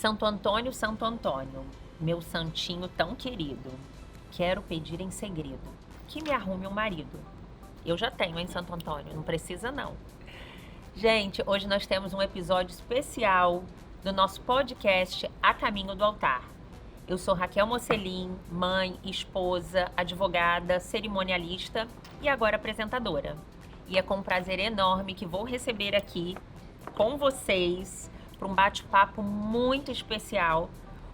Santo Antônio, meu santinho tão querido, quero pedir em segredo que me arrume um marido. Eu já tenho, hein, Santo Antônio, não precisa não. Gente, hoje nós temos um episódio especial do nosso podcast A Caminho do Altar. Eu sou Raquel Mocelin, mãe, esposa, advogada, cerimonialista e agora apresentadora. E é com um prazer enorme que vou receber aqui com vocês para um bate-papo muito especial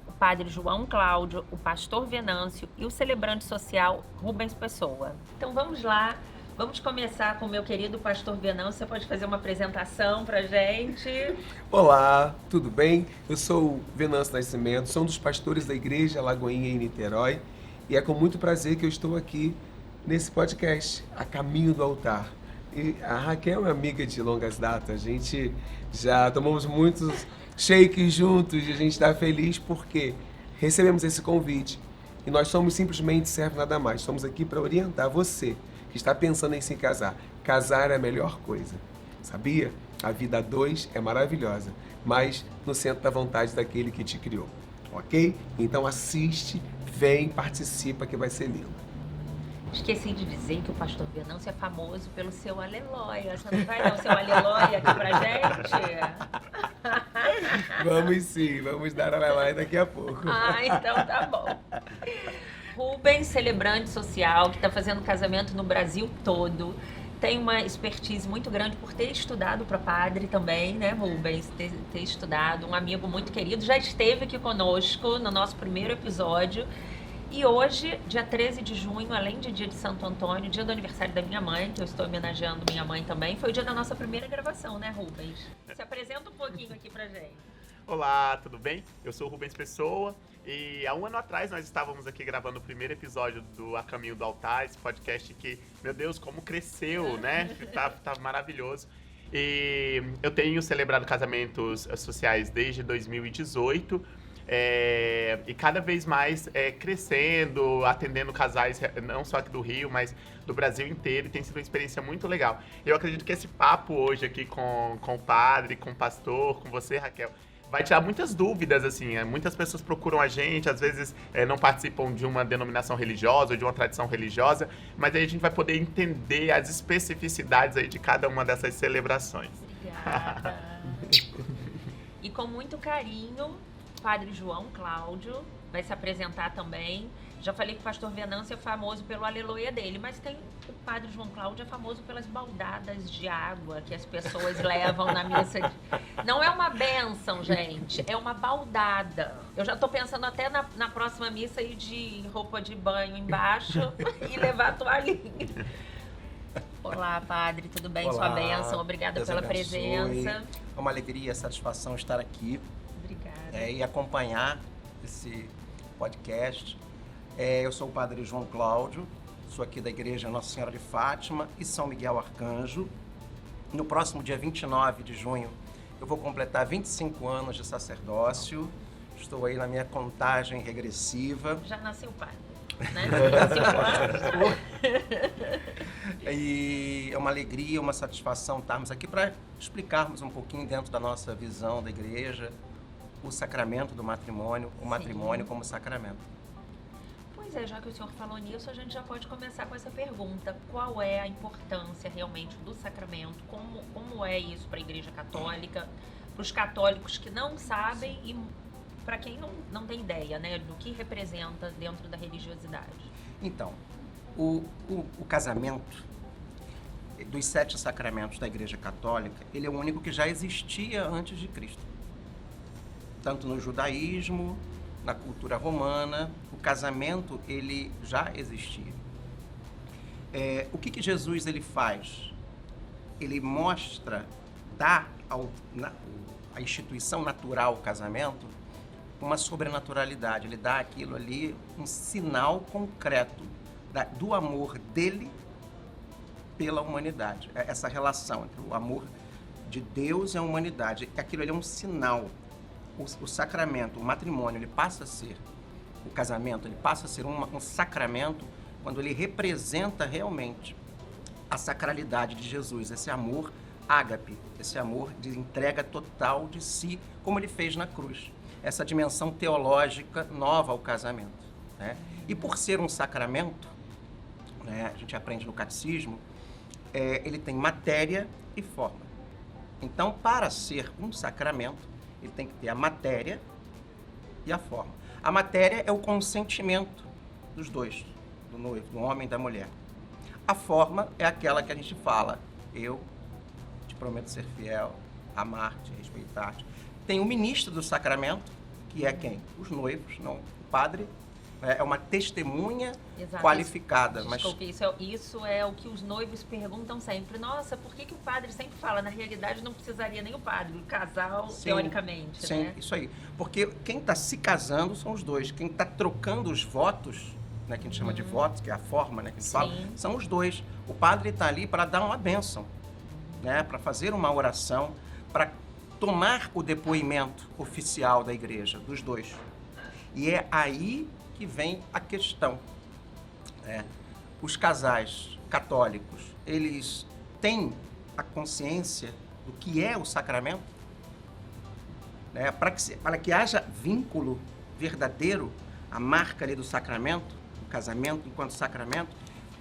o padre João Cláudio, o pastor Venâncio e o celebrante social Rubens Pessoa. Então vamos lá, vamos começar com o meu querido pastor Venâncio. Você pode fazer uma apresentação para a gente? Olá, tudo bem? Eu sou o Venâncio Nascimento, sou um dos pastores da Igreja Lagoinha em Niterói e é com muito prazer que eu estou aqui nesse podcast, A Caminho do Altar. E a Raquel é amiga de longas datas, a gente já tomamos muitos shakes juntos e a gente está feliz porque recebemos esse convite e nós somos simplesmente servos nada mais. Estamos aqui para orientar você que está pensando em se casar. Casar é a melhor coisa, sabia? A vida a dois é maravilhosa, mas no centro da vontade daquele que te criou, ok? Então assiste, vem, participa que vai ser lindo. Esqueci de dizer que o pastor Venâncio é famoso pelo seu aleluia. Você não vai dar o seu aleluia aqui pra gente? Vamos sim, vamos dar aleluia daqui a pouco. Então tá bom. Rubens, celebrante social, que está fazendo casamento no Brasil todo. Tem uma expertise muito grande por ter estudado para padre também, né, Rubens? Ter estudado, um amigo muito querido. Já esteve aqui conosco no nosso primeiro episódio. E hoje, dia 13 de junho, além de dia de Santo Antônio, dia do aniversário da minha mãe, que eu estou homenageando minha mãe também, foi o dia da nossa primeira gravação, né, Rubens? Se apresenta um pouquinho aqui pra gente. Olá, tudo bem? Eu sou o Rubens Pessoa e há um ano atrás nós estávamos aqui gravando o primeiro episódio do A Caminho do Altar, esse podcast que, meu Deus, como cresceu, né? Tá maravilhoso. E eu tenho celebrado casamentos sociais desde 2018, e cada vez mais crescendo, atendendo casais não só aqui do Rio, mas do Brasil inteiro, e tem sido uma experiência muito legal. Eu acredito que esse papo hoje aqui com o padre, com o pastor, com você, Raquel, vai tirar muitas dúvidas, assim, muitas pessoas procuram a gente, às vezes não participam de uma denominação religiosa ou de uma tradição religiosa, mas aí a gente vai poder entender as especificidades aí de cada uma dessas celebrações. Obrigada. E com muito carinho, Padre João Cláudio vai se apresentar também. Já falei que o pastor Venâncio é famoso pelo aleluia dele, mas tem o Padre João Cláudio é famoso pelas baldadas de água que as pessoas levam na missa. Não é uma bênção, gente, é uma baldada. Eu já tô pensando até na próxima missa ir de roupa de banho embaixo e levar a toalhinha. Olá, Padre, tudo bem? Olá, sua bênção, obrigada Deus pela abençoe. presença. É uma alegria, satisfação estar aqui e acompanhar esse podcast. Eu sou o Padre João Cláudio, sou aqui da Igreja Nossa Senhora de Fátima e São Miguel Arcanjo. No próximo dia 29 de junho, eu vou completar 25 anos de sacerdócio. Estou aí na minha contagem regressiva. Já nasceu padre, né? Nasceu padre. E é uma alegria, uma satisfação estarmos aqui para explicarmos um pouquinho dentro da nossa visão da igreja o sacramento do matrimônio, o matrimônio como sacramento. Pois é, já que o senhor falou nisso, a gente já pode começar com essa pergunta. Qual é a importância realmente do sacramento? Como é isso para a Igreja Católica? Para os católicos que não sabem e para quem não tem ideia, né, do que representa dentro da religiosidade. Então, o casamento dos 7 sacramentos da Igreja Católica, ele é o único que já existia antes de Cristo. Tanto no judaísmo, na cultura romana, o casamento ele já existia. O que Jesus ele faz? Ele mostra, dá à instituição natural, o casamento, uma sobrenaturalidade. Ele dá aquilo ali um sinal concreto do amor dele pela humanidade. Essa relação entre o amor de Deus e a humanidade. Aquilo ali é um sinal. O sacramento, o matrimônio, ele passa a ser, o casamento, ele passa a ser um sacramento quando ele representa realmente a sacralidade de Jesus, esse amor ágape, esse amor de entrega total de si, como ele fez na cruz. essa dimensão teológica nova ao casamento, né? E por ser um sacramento, né, a gente aprende no catecismo, ele tem matéria e forma. Então, para ser um sacramento, ele tem que ter a matéria e a forma. A matéria é o consentimento dos dois, do noivo, do homem e da mulher. A forma é aquela que a gente fala: eu te prometo ser fiel, amar-te, respeitar-te. Tem o ministro do sacramento, que é quem? Os noivos, não o padre. É uma testemunha Exato. qualificada. Desculpe, isso é o que os noivos perguntam sempre. Nossa, por que o padre sempre fala? Na realidade, não precisaria nem o padre, o casal, Sim, teoricamente, sim, né? isso aí. Porque quem está se casando são os dois. Quem está trocando os votos, né, que a gente chama de votos, que é a forma, né, que a gente fala, são os dois. O padre está ali para dar uma bênção, né, para fazer uma oração, para tomar o depoimento oficial da igreja, dos dois. E é aí que vem a questão. Os casais católicos, eles têm a consciência do que é o sacramento? Né? Para que haja vínculo verdadeiro, a marca ali do sacramento, o casamento enquanto sacramento,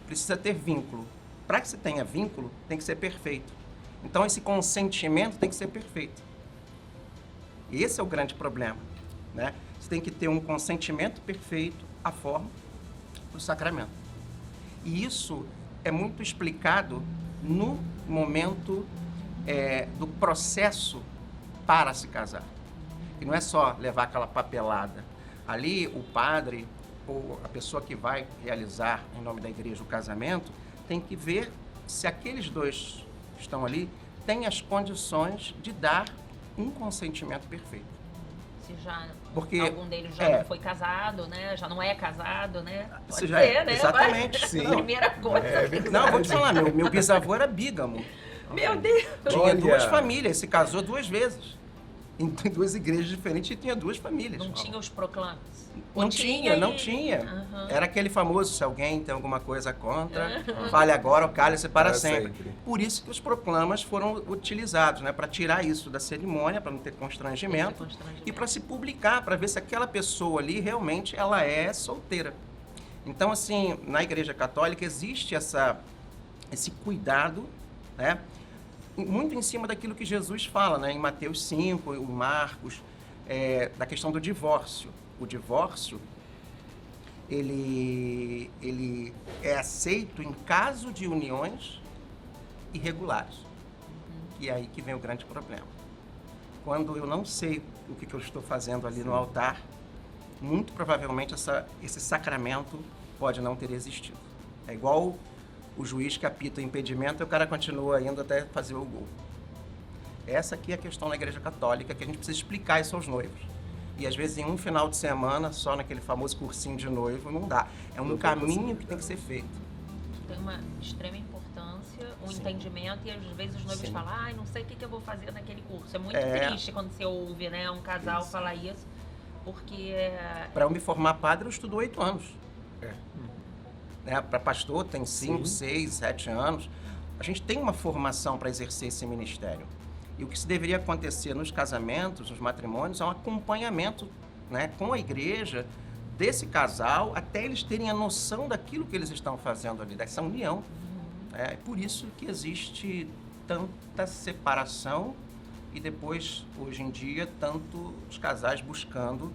precisa ter vínculo. Para que se tenha vínculo, tem que ser perfeito. Então, esse consentimento tem que ser perfeito. E esse é o grande problema, né? Você tem que ter um consentimento perfeito à forma do sacramento. E isso é muito explicado no momento do processo para se casar. E não é só levar aquela papelada. Ali, o padre ou a pessoa que vai realizar, em nome da igreja, o casamento, tem que ver se aqueles dois que estão ali têm as condições de dar um consentimento perfeito. Se já Porque, algum deles já não foi casado, né? Já não é casado, né? Pode já ser, né? exatamente. Mas, Sim. primeira coisa. Não, eu vou te falar, meu bisavô era bígamo. Meu Deus! Tinha Olha. 2 famílias, se casou 2 vezes. Em 2 igrejas diferentes e tinha 2 famílias. Não tinha os proclames? Não Ou tinha, não e- tinha. Aham. Era aquele famoso, se alguém tem alguma coisa contra, fale agora ou cale-se para sempre. Por isso que os proclamas foram utilizados, né? Para tirar isso da cerimônia, para não ter constrangimento, Esse constrangimento. e para se publicar, para ver se aquela pessoa ali realmente ela é solteira. Então, assim, na Igreja Católica existe esse cuidado, né? Muito em cima daquilo que Jesus fala, né? Em Mateus 5, em Marcos, da questão do divórcio. O divórcio, ele é aceito em caso de uniões irregulares. E é aí que vem o grande problema. Quando eu não sei o que eu estou fazendo ali no altar, muito provavelmente esse sacramento pode não ter existido. É igual o juiz que apita o impedimento e o cara continua indo até fazer o gol. Essa aqui é a questão na Igreja Católica, que a gente precisa explicar isso aos noivos. E às vezes em um final de semana, só naquele famoso cursinho de noivo, não dá. É um caminho que tem que ser feito. Tem uma extrema importância, um entendimento, e às vezes os noivos Sim. falam, ai, não sei o que eu vou fazer naquele curso. É muito É. triste quando você ouve, né, um casal falar isso, porque Para eu me formar padre, eu estudo 8 anos. É. Né? Para pastor, tem 5, Sim. 6, 7 anos. A gente tem uma formação para exercer esse ministério. E o que se deveria acontecer nos casamentos, nos matrimônios, é um acompanhamento, né, com a igreja desse casal, até eles terem a noção daquilo que eles estão fazendo ali, dessa união. É por isso que existe tanta separação e depois, hoje em dia, tanto os casais buscando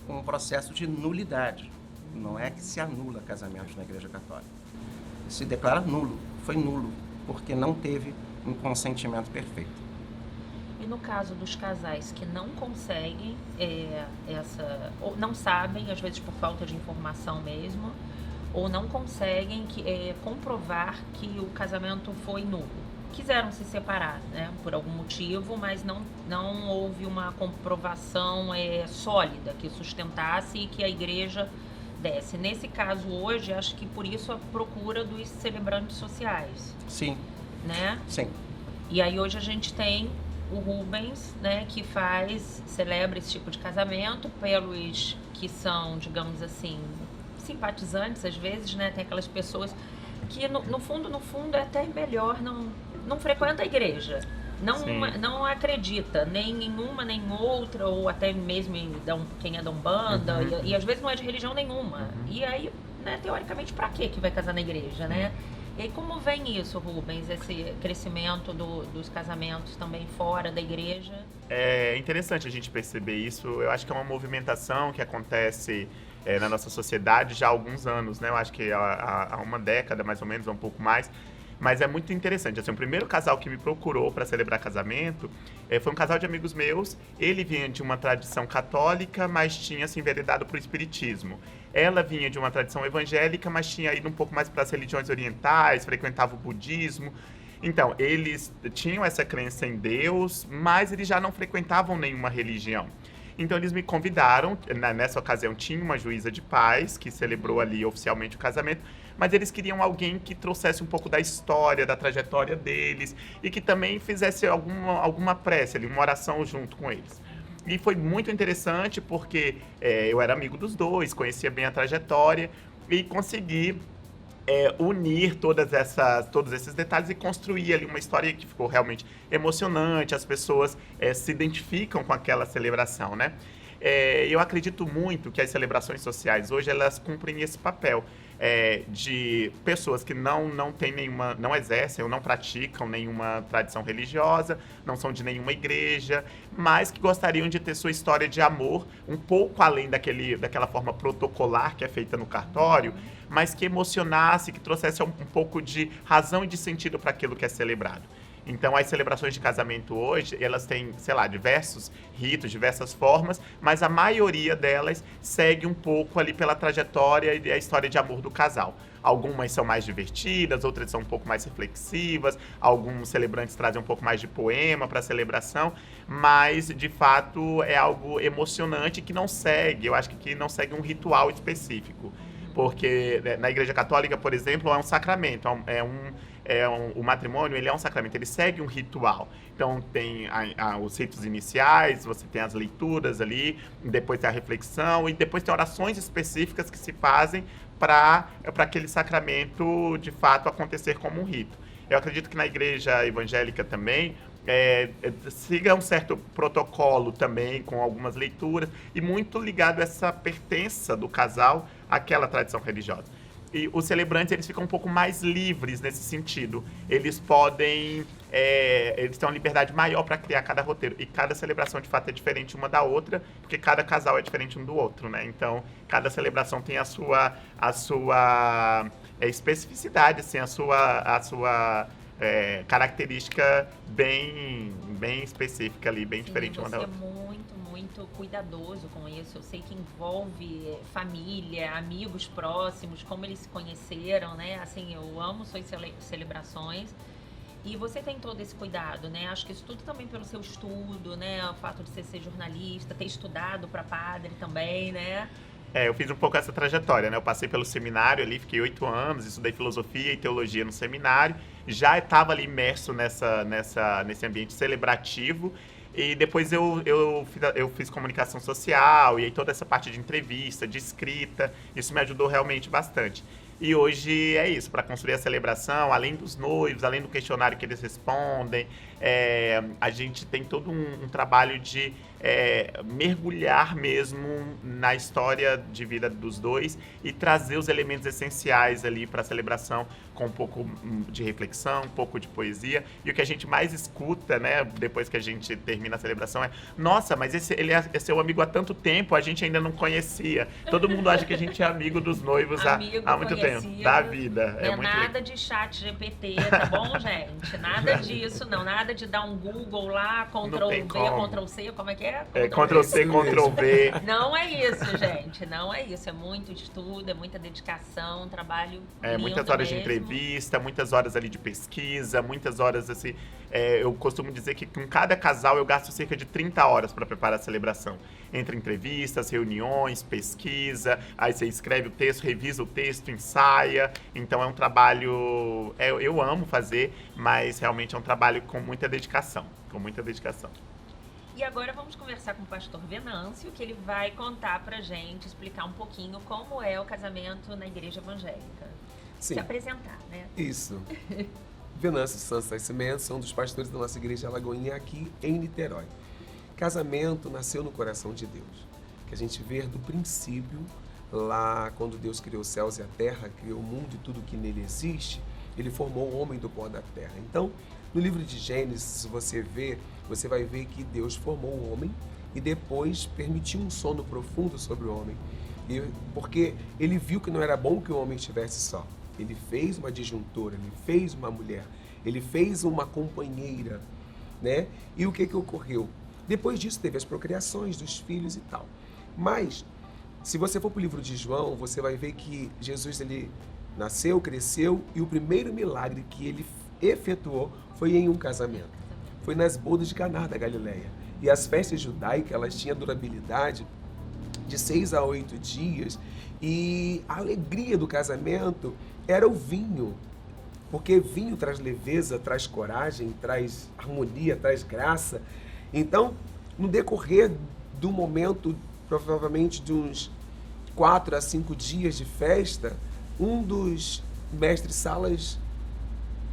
um processo de nulidade. Não é que se anula casamentos na Igreja Católica. Se declara nulo, foi nulo, porque não teve um consentimento perfeito. E no caso dos casais que não conseguem ou não sabem, às vezes por falta de informação mesmo, ou não conseguem comprovar que o casamento foi nulo. Quiseram se separar, né, por algum motivo, mas não houve uma comprovação sólida que sustentasse e que a igreja desse. Nesse caso hoje, acho que por isso a procura dos celebrantes sociais, Sim, né? sim. E aí hoje a gente tem o Rubens, né, que celebra esse tipo de casamento pelos que são, digamos assim, simpatizantes às vezes, né? Tem aquelas pessoas que no fundo é até melhor não frequenta a igreja, Sim. não acredita nem em uma nem em outra, ou até mesmo quem é da Umbanda, e às vezes não é de religião nenhuma. E aí, né, teoricamente, pra quê que vai casar na igreja, né? E aí, como vem isso, Rubens, esse crescimento dos casamentos também fora da igreja? É interessante a gente perceber isso. Eu acho que é uma movimentação que acontece na nossa sociedade já há alguns anos, né? Eu acho que há uma década, mais ou menos, ou um pouco mais. Mas é muito interessante. Assim, o primeiro casal que me procurou para celebrar casamento foi um casal de amigos meus. Ele vinha de uma tradição católica, mas tinha se enveredado para o espiritismo. Ela vinha de uma tradição evangélica, mas tinha ido um pouco mais para as religiões orientais, frequentava o budismo. Então, eles tinham essa crença em Deus, mas eles já não frequentavam nenhuma religião. Então, eles me convidaram. Nessa ocasião, tinha uma juíza de paz que celebrou ali oficialmente o casamento, mas eles queriam alguém que trouxesse um pouco da história, da trajetória deles e que também fizesse alguma prece ali, uma oração junto com eles. E foi muito interessante porque eu era amigo dos dois, conhecia bem a trajetória e consegui unir todos esses detalhes e construir ali uma história que ficou realmente emocionante. As pessoas se identificam com aquela celebração, né? Eu acredito muito que as celebrações sociais hoje elas cumprem esse papel de pessoas que não têm nenhuma, não exercem ou não praticam nenhuma tradição religiosa, não são de nenhuma igreja, mas que gostariam de ter sua história de amor um pouco além daquela forma protocolar que é feita no cartório, mas que emocionasse, que trouxesse um pouco de razão e de sentido para aquilo que é celebrado. Então, as celebrações de casamento hoje, elas têm, sei lá, diversos ritos, diversas formas, mas a maioria delas segue um pouco ali pela trajetória e a história de amor do casal. Algumas são mais divertidas, outras são um pouco mais reflexivas, alguns celebrantes trazem um pouco mais de poema para a celebração, mas, de fato, é algo emocionante que não segue, eu acho que não segue um ritual específico. Porque na Igreja Católica, por exemplo, é um sacramento, o matrimônio ele é um sacramento, ele segue um ritual. Então tem os ritos iniciais, você tem as leituras ali, depois tem a reflexão e depois tem orações específicas que se fazem para aquele sacramento de fato acontecer como um rito. Eu acredito que na igreja evangélica também siga um certo protocolo também, com algumas leituras, e muito ligado a essa pertença do casal àquela tradição religiosa. E os celebrantes, eles ficam um pouco mais livres nesse sentido. Eles podem... eles têm uma liberdade maior para criar cada roteiro. E cada celebração, de fato, é diferente uma da outra, porque cada casal é diferente um do outro, né? Então, cada celebração tem a sua especificidade, assim, a sua característica bem específica ali, bem diferente uma da outra. Muito cuidadoso com isso. Eu sei que envolve família, amigos próximos, como eles se conheceram, né? Assim, eu amo suas celebrações. E você tem todo esse cuidado, né? Acho que isso tudo também pelo seu estudo, né? O fato de você ser jornalista, ter estudado para padre também, né? Eu fiz um pouco essa trajetória, né? Eu passei pelo seminário ali, fiquei 8 anos, estudei filosofia e teologia no seminário. Já estava ali imerso nesse ambiente celebrativo. E depois eu fiz comunicação social e aí toda essa parte de entrevista, de escrita, isso me ajudou realmente bastante. E hoje é isso, para construir a celebração, além dos noivos, além do questionário que eles respondem, a gente tem todo um trabalho de mergulhar mesmo na história de vida dos dois e trazer os elementos essenciais ali para a celebração, com um pouco de reflexão, um pouco de poesia. E o que a gente mais escuta, né, depois que a gente termina a celebração é: nossa, mas ele é seu amigo há tanto tempo, a gente ainda não conhecia. Todo mundo acha que a gente é amigo dos noivos há muito tempo, da vida. É muito nada de chat GPT, tá bom, gente? Nada disso, não. Nada de dar um Google lá, Ctrl V, Ctrl C, como é que é? Ctrl C, Ctrl V. Não é isso, gente. Não é isso. É muito estudo, é muita dedicação, um trabalho lindo muitas horas mesmo. De entrevista, muitas horas ali de pesquisa, muitas horas assim. Eu costumo dizer que com cada casal eu gasto cerca de 30 horas para preparar a celebração. Entre entrevistas, reuniões, pesquisa, aí você escreve o texto, revisa o texto, ensaia. Então é um trabalho... eu amo fazer, mas realmente é um trabalho com muita dedicação. Com muita dedicação. E agora vamos conversar com o pastor Venâncio, que ele vai contar pra gente, explicar um pouquinho como é o casamento na igreja evangélica. Sim. Se apresentar, né? Isso. Venâncio Santos Nascimento, sou um dos pastores da nossa igreja Lagoinha aqui em Niterói. Casamento nasceu no coração de Deus, que a gente vê do princípio, lá quando Deus criou os céus e a terra, criou o mundo e tudo que nele existe, ele formou o homem do pó da terra. Então, no livro de Gênesis, se você ver, você vai ver que Deus formou o homem e depois permitiu um sono profundo sobre o homem. Porque ele viu que não era bom que o homem estivesse só. Ele fez uma disjuntora, ele fez uma mulher, ele fez uma companheira, né? E o que ocorreu? Depois disso teve as procriações dos filhos e tal. Mas, se você for para o livro de João, você vai ver que Jesus, ele nasceu, cresceu, e o primeiro milagre que ele efetuou foi em um casamento. Foi nas bodas de Caná da Galileia. E as festas judaicas, elas tinham durabilidade de 6 a 8 dias, e a alegria do casamento era o vinho, porque vinho traz leveza, traz coragem, traz harmonia, traz graça. Então, no decorrer do momento, provavelmente de uns 4 a 5 dias de festa, um dos mestres-salas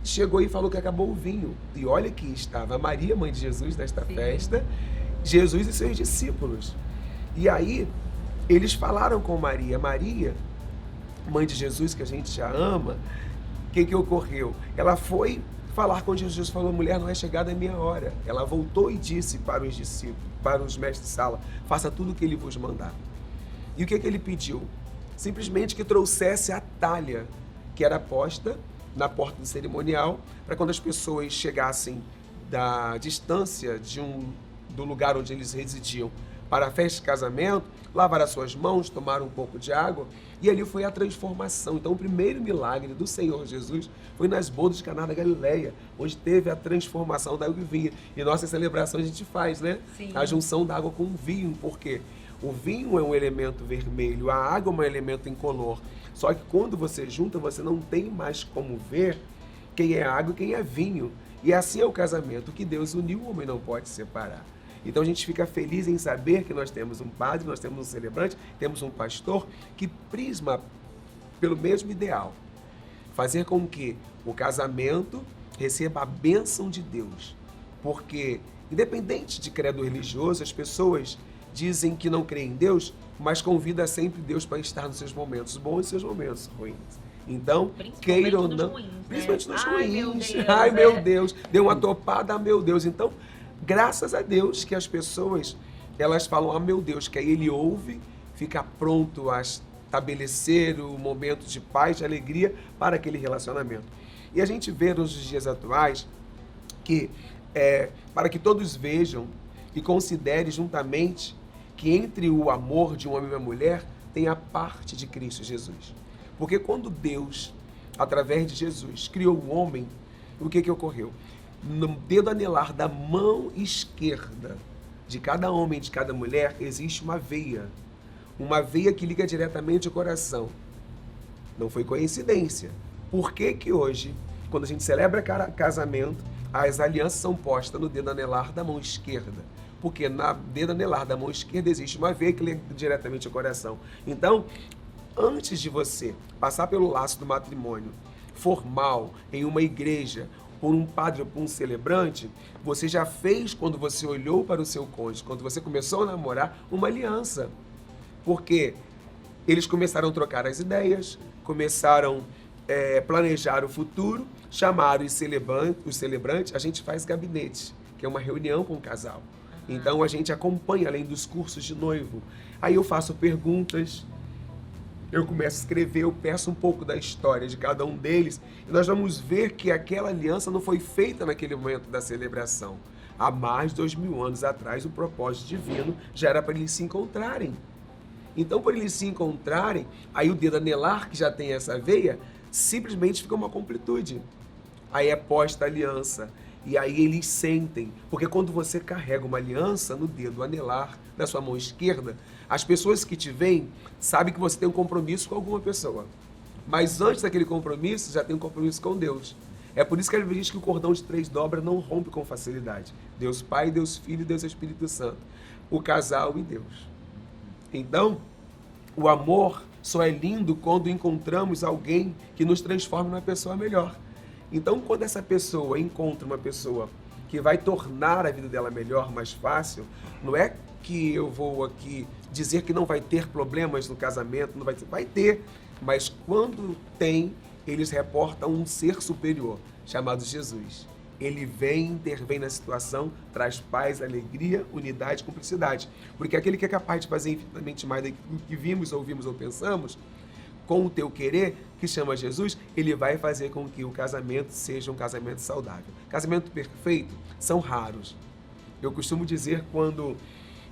chegou e falou que acabou o vinho. E olha que estava Maria, mãe de Jesus, nesta festa, Jesus e seus discípulos. E aí, eles falaram com Maria, mãe de Jesus, que a gente já ama. O que ocorreu? Ela foi falar com Jesus, falou: mulher, não é chegada a minha hora. Ela voltou e disse para os discípulos, para os mestres-sala: faça tudo o que ele vos mandar. E o que ele pediu? Simplesmente que trouxesse a talha que era posta na porta do cerimonial, para quando as pessoas chegassem da distância do lugar onde eles residiam para a festa de casamento, lavar as suas mãos, tomar um pouco de água, e ali foi a transformação. Então, o primeiro milagre do Senhor Jesus foi nas bodas de Caná da Galileia, onde teve a transformação da água em vinho. E nossa celebração a gente faz, né? Sim. A junção da água com o vinho, porque o vinho é um elemento vermelho, a água é um elemento incolor. Só que quando você junta, você não tem mais como ver quem é água e quem é vinho. E assim é o casamento, que Deus uniu, o homem não pode separar. Então a gente fica feliz em saber que nós temos um padre, nós temos um celebrante, temos um pastor que prisma pelo mesmo ideal. Fazer com que o casamento receba a bênção de Deus. Porque, independente de credo religioso, as pessoas dizem que não creem em Deus, mas convida sempre Deus para estar nos seus momentos bons e seus momentos ruins. Então, queira ou não, principalmente nos ruins. Ai, meu Deus, deu uma topada, meu Deus. Então, graças a Deus que as pessoas, elas falam: meu Deus, que aí ele ouve, fica pronto a estabelecer o momento de paz, de alegria para aquele relacionamento. E a gente vê nos dias atuais que, para que todos vejam e considerem juntamente que entre o amor de um homem e uma mulher tem a parte de Cristo Jesus. Porque quando Deus, através de Jesus, criou o homem, o que ocorreu? No dedo anelar da mão esquerda de cada homem e de cada mulher existe uma veia que liga diretamente ao coração. Não foi coincidência. Por que hoje, quando a gente celebra casamento, as alianças são postas no dedo anelar da mão esquerda? Porque na dedo anelar da mão esquerda existe uma veia que liga diretamente ao coração. Então, antes de você passar pelo laço do matrimônio formal em uma igreja, por um padre ou por um celebrante, você já fez, quando você olhou para o seu cônjuge, quando você começou a namorar, uma aliança. Porque eles começaram a trocar as ideias, começaram a planejar o futuro, chamaram os celebrantes, a gente faz gabinete, que é uma reunião com o casal. Então a gente acompanha, além dos cursos de noivo. Aí eu faço perguntas, eu começo a escrever, eu peço um pouco da história de cada um deles, e nós vamos ver que aquela aliança não foi feita naquele momento da celebração. Há mais de 2000 anos atrás, o propósito divino já era para eles se encontrarem. Então, para eles se encontrarem, aí o dedo anelar, que já tem essa veia, simplesmente fica uma completude. Aí é posta a aliança. E aí eles sentem, porque quando você carrega uma aliança no dedo anelar da sua mão esquerda, as pessoas que te veem sabem que você tem um compromisso com alguma pessoa. Mas antes daquele compromisso, já tem um compromisso com Deus. É por isso que a Bíblia diz que o cordão de 3 dobras não rompe com facilidade. Deus Pai, Deus Filho e Deus Espírito Santo. O casal e Deus. Então, o amor só é lindo quando encontramos alguém que nos transforma numa pessoa melhor. Então, quando essa pessoa encontra uma pessoa que vai tornar a vida dela melhor, mais fácil, não é que eu vou aqui dizer que não vai ter problemas no casamento, não vai ter, mas quando tem, eles reportam um ser superior, chamado Jesus. Ele vem, intervém na situação, traz paz, alegria, unidade, cumplicidade. Porque aquele que é capaz de fazer infinitamente mais do que vimos, ouvimos ou pensamos, com o teu querer, que chama Jesus, ele vai fazer com que o casamento seja um casamento saudável. Casamento perfeito são raros. Eu costumo dizer, quando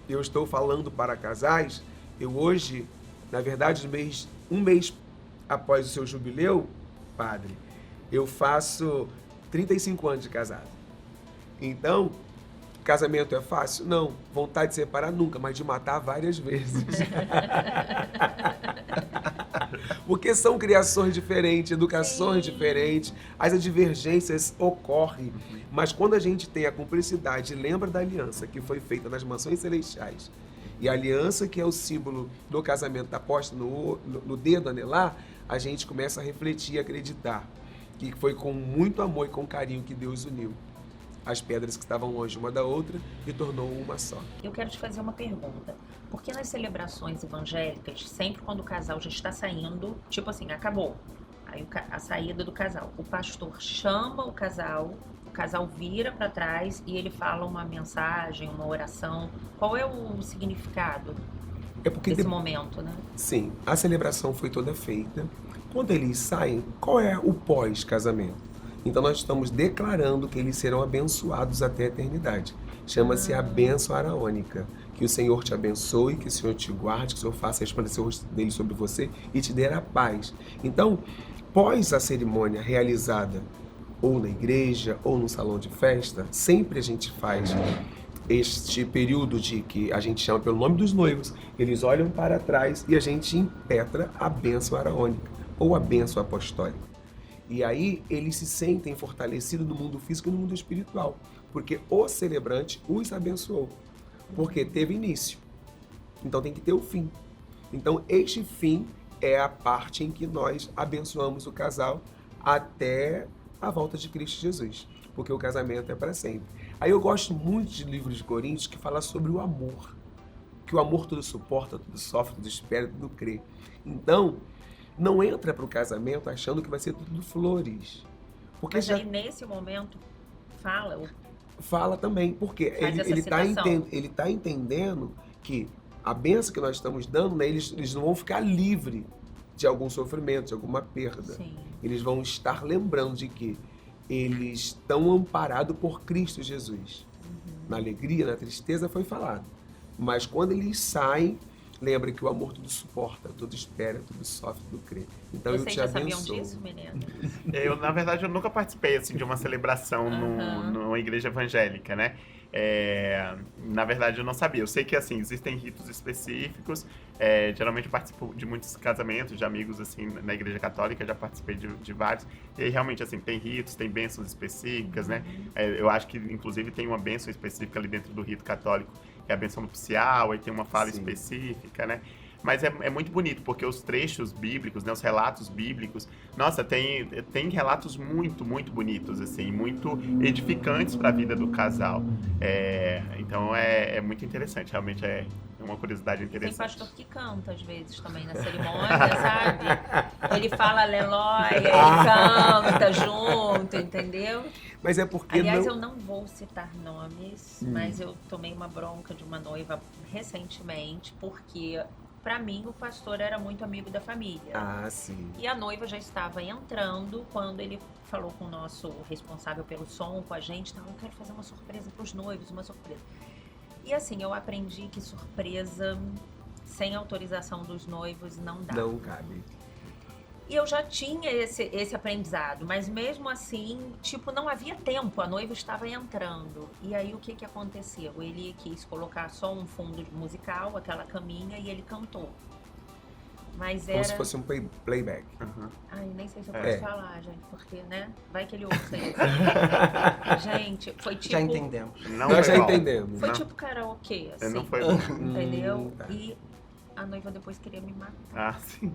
eu estou falando para casais, eu hoje, na verdade, um mês após o seu jubileu, padre, eu faço 35 anos de casado. Então, casamento é fácil? Não. Vontade de separar nunca, mas de matar várias vezes. Porque são criações diferentes, educações diferentes, as divergências ocorrem. Mas quando a gente tem a cumplicidade, lembra da aliança que foi feita nas mansões celestiais, e a aliança que é o símbolo do casamento da posta no dedo anelar, a gente começa a refletir e acreditar que foi com muito amor e com carinho que Deus uniu as pedras que estavam longe uma da outra e tornou uma só. Eu quero te fazer uma pergunta. Por que nas celebrações evangélicas, sempre quando o casal já está saindo, tipo assim, acabou aí a saída do casal, o pastor chama o casal vira para trás e ele fala uma mensagem, uma oração. Qual é o significado desse momento, né? Sim, a celebração foi toda feita. Quando eles saem, qual é o pós-casamento? Então nós estamos declarando que eles serão abençoados até a eternidade. Chama-se a bênção araônica. Que o Senhor te abençoe, que o Senhor te guarde, que o Senhor faça resplandecer o rosto dele sobre você e te dê a paz. Então, pós a cerimônia realizada ou na igreja ou no salão de festa, sempre a gente faz este período de que a gente chama pelo nome dos noivos. Eles olham para trás e a gente impetra a bênção araônica ou a bênção apostólica. E aí eles se sentem fortalecidos no mundo físico e no mundo espiritual, porque o celebrante os abençoou, porque teve início. Então tem que ter o fim. Então este fim é a parte em que nós abençoamos o casal até a volta de Cristo Jesus, porque o casamento é para sempre. Aí eu gosto muito de livros de Coríntios que fala sobre o amor, que o amor tudo suporta, tudo sofre, tudo espera, tudo crê. Então, não entra para o casamento achando que vai ser tudo flores. Porque mas aí nesse momento fala também, porque ele está entendendo que a bênção que nós estamos dando, né, eles não vão ficar livres de algum sofrimento, de alguma perda. Sim. Eles vão estar lembrando de que eles estão amparados por Cristo Jesus. Na alegria, na tristeza foi falado. Mas quando eles saem, lembre que o amor tudo suporta, tudo espera, tudo sofre, tudo crê. Então vocês eu te já abençoo. sabiam disso, menino? Na verdade, eu nunca participei assim, de uma celebração numa igreja evangélica, né? Na verdade, eu não sabia. Eu sei que assim, existem ritos específicos. Geralmente eu participo de muitos casamentos de amigos assim na igreja católica, já participei de vários. E aí, realmente, assim, tem ritos, tem bênçãos específicas, né? Eu acho que, inclusive, tem uma bênção específica ali dentro do rito católico, que é a bênção nupcial, aí tem uma fala específica, né? Mas é muito bonito, porque os trechos bíblicos, né, os relatos bíblicos, nossa, tem relatos muito, muito bonitos, assim, muito edificantes para a vida do casal. Então é muito interessante, realmente é uma curiosidade interessante. Tem pastor que canta, às vezes, também na cerimônia, sabe? Ele fala aleluia, ele canta junto, entendeu? Mas é porque aliás, eu não vou citar nomes, mas eu tomei uma bronca de uma noiva recentemente, porque para mim o pastor era muito amigo da família. Ah, sim. E a noiva já estava entrando quando ele falou com o nosso responsável pelo som, com a gente, eu quero fazer uma surpresa para os noivos, uma surpresa. E assim, eu aprendi que surpresa sem autorização dos noivos não dá. Não cabe. E eu já tinha esse aprendizado, mas mesmo assim, tipo, não havia tempo, a noiva estava entrando. E aí o que aconteceu? Ele quis colocar só um fundo musical, aquela caminha, e ele cantou. Mas como se fosse um playback. Ai, nem sei se eu posso falar, gente, porque, né? Vai que ele ouça isso. Gente, foi tipo... Já entendemos. Nós já entendemos. Foi tipo karaokê, assim. Não foi bom. Entendeu? E a noiva depois queria me matar. Ah, sim.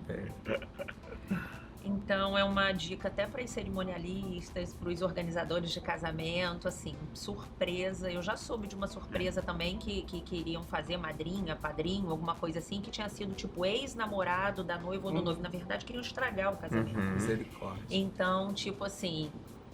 Então é uma dica até para os cerimonialistas, para os organizadores de casamento, assim, surpresa. Eu já soube de uma surpresa também que queriam fazer madrinha, padrinho, alguma coisa assim, que tinha sido tipo ex-namorado da noiva ou do noivo. Na verdade, queriam estragar o casamento. Misericórdia. Então, tipo assim,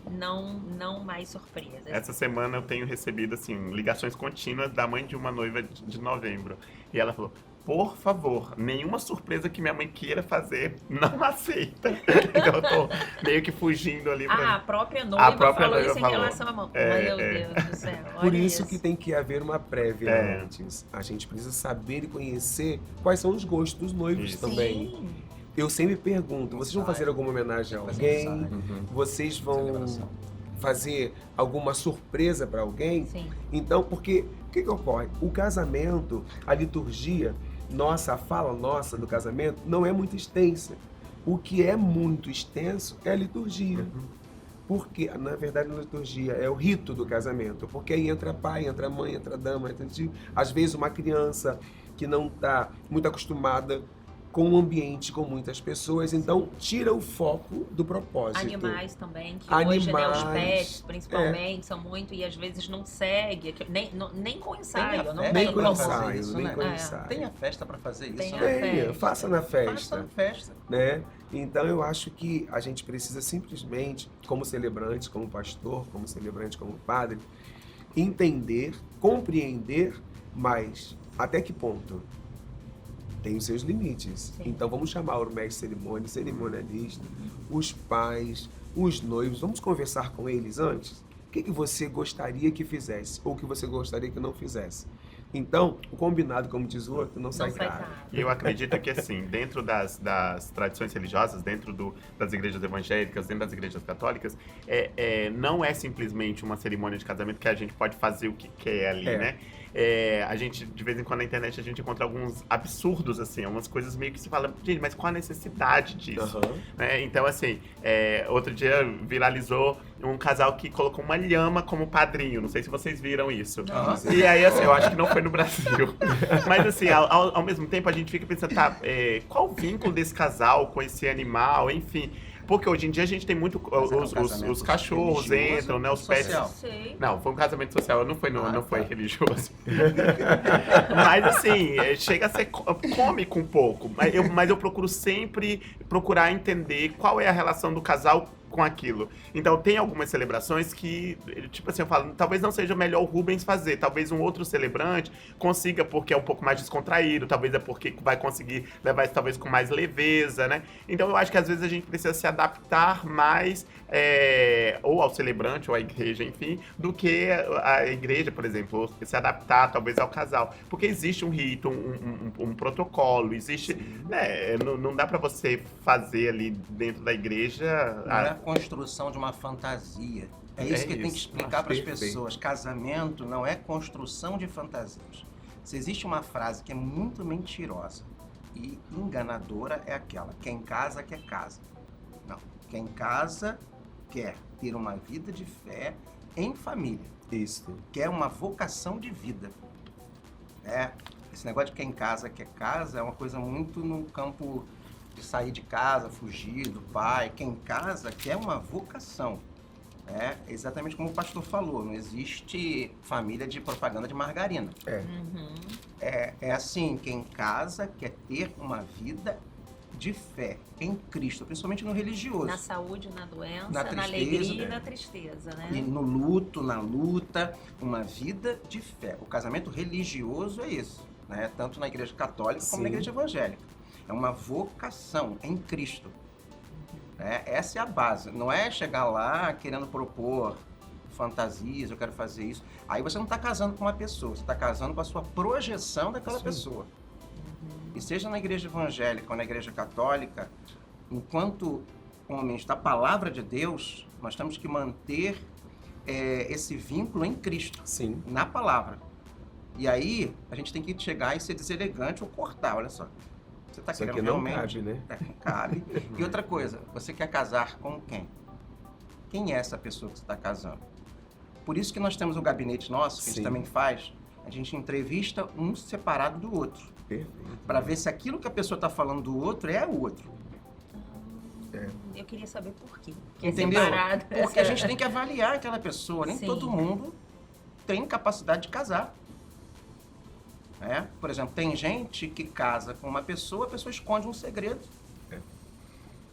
não mais surpresas. Essa semana eu tenho recebido, assim, ligações contínuas da mãe de uma noiva de novembro. E ela falou, por favor, nenhuma surpresa que minha mãe queira fazer, não aceita. Então eu tô meio que fugindo ali. A própria noiva falou isso em relação à mão. Meu Deus do céu. Por isso que tem que haver uma prévia antes. A gente precisa saber e conhecer quais são os gostos dos noivos também. Sim. Eu sempre pergunto, vocês vão fazer alguma homenagem a alguém? Vocês vão fazer alguma surpresa para alguém? Sim. Então, porque o que ocorre? O casamento, a liturgia, a fala nossa do casamento não é muito extensa. O que é muito extenso é a liturgia. Porque, na verdade, a liturgia é o rito do casamento. Porque aí entra pai, entra mãe, entra dama, entra tio. Às vezes uma criança que não está muito acostumada com um ambiente com muitas pessoas, então tira o foco do propósito. Animais também, que hoje, né, os pets, principalmente, são muito, e às vezes não segue, nem com ensaio, não nem tem com como. ensaio, nem com É. ensaio. Tem a festa para fazer isso, Tem a né? festa. Faça na festa. Faça na festa. Né? Então eu acho que a gente precisa simplesmente, como celebrante, como pastor, como celebrante, como padre, entender, compreender, mas até que ponto? Tem os seus limites. Sim. Então vamos chamar o mestre de cerimônia, cerimonialista, os pais, os noivos, vamos conversar com eles antes? O que você gostaria que fizesse ou que você gostaria que não fizesse? Então, o combinado, como diz o outro, não sai caro. E eu acredito que, assim, dentro das tradições religiosas, dentro das igrejas evangélicas, dentro das igrejas católicas, não é simplesmente uma cerimônia de casamento que a gente pode fazer o que quer ali, né? A gente, de vez em quando na internet, a gente encontra alguns absurdos, assim, umas coisas meio que se fala, gente, mas qual a necessidade disso? Né? Então, assim, outro dia viralizou um casal que colocou uma lhama como padrinho, não sei se vocês viram isso. E aí, assim, eu acho que não foi no Brasil. Mas, assim, ao mesmo tempo, a gente fica pensando, tá, qual o vínculo desse casal com esse animal, enfim... Porque hoje em dia a gente tem muito... Os cachorros entram, né? Os pets... Sei. Não, foi um casamento social, não foi religioso. Mas assim, chega a ser cômico um pouco. Mas eu procuro sempre procurar entender qual é a relação do casal com aquilo. Então tem algumas celebrações que, tipo assim, eu falo, talvez não seja melhor o Rubens fazer, talvez um outro celebrante consiga, porque é um pouco mais descontraído, talvez é porque vai conseguir levar isso talvez com mais leveza, né? Então eu acho que às vezes a gente precisa se adaptar mais ou ao celebrante ou à igreja, enfim, do que a igreja, por exemplo, ou se adaptar talvez ao casal, porque existe um rito, um protocolo, existe, né? Não dá pra você fazer ali dentro da igreja... Não é a construção de uma fantasia. É isso que tem que explicar para as pessoas. Casamento não é construção de fantasias. Se existe uma frase que é muito mentirosa e enganadora, é aquela: quem casa quer casa. Não. Quem casa quer ter uma vida de fé em família. Isso. Quer uma vocação de vida. Esse negócio de quem casa quer casa é uma coisa muito no campo de sair de casa, fugir do pai. Quem casa quer uma vocação. É exatamente como o pastor falou, não existe família de propaganda de margarina. É assim, quem casa quer ter uma vida de fé em Cristo, principalmente no religioso. Na saúde, na doença, Na tristeza, na alegria e na tristeza, né? E no luto, na luta, uma vida de fé. O casamento religioso é isso, né? Tanto na igreja católica como na igreja evangélica. É uma vocação em Cristo. Essa é a base. Não é chegar lá querendo propor fantasias, eu quero fazer isso. Aí você não está casando com uma pessoa, você está casando com a sua projeção daquela pessoa. E seja na igreja evangélica ou na igreja católica, enquanto homens da palavra de Deus, nós temos que manter esse vínculo em Cristo, na palavra. E aí, a gente tem que chegar e ser deselegante ou cortar, olha só. Você está querendo realmente... Não cabe, né? Não cabe. E outra coisa, você quer casar com quem? Quem é essa pessoa que você está casando? Por isso que nós temos o gabinete nosso, que a gente também faz, a gente entrevista um separado do outro. Para ver se aquilo que a pessoa está falando do outro é o outro. Eu queria saber por quê. Que é Entendeu? separado. Porque a gente tem que avaliar aquela pessoa. Nem Sim. todo mundo tem capacidade de casar. Por exemplo, tem gente que casa com uma pessoa, a pessoa esconde um segredo.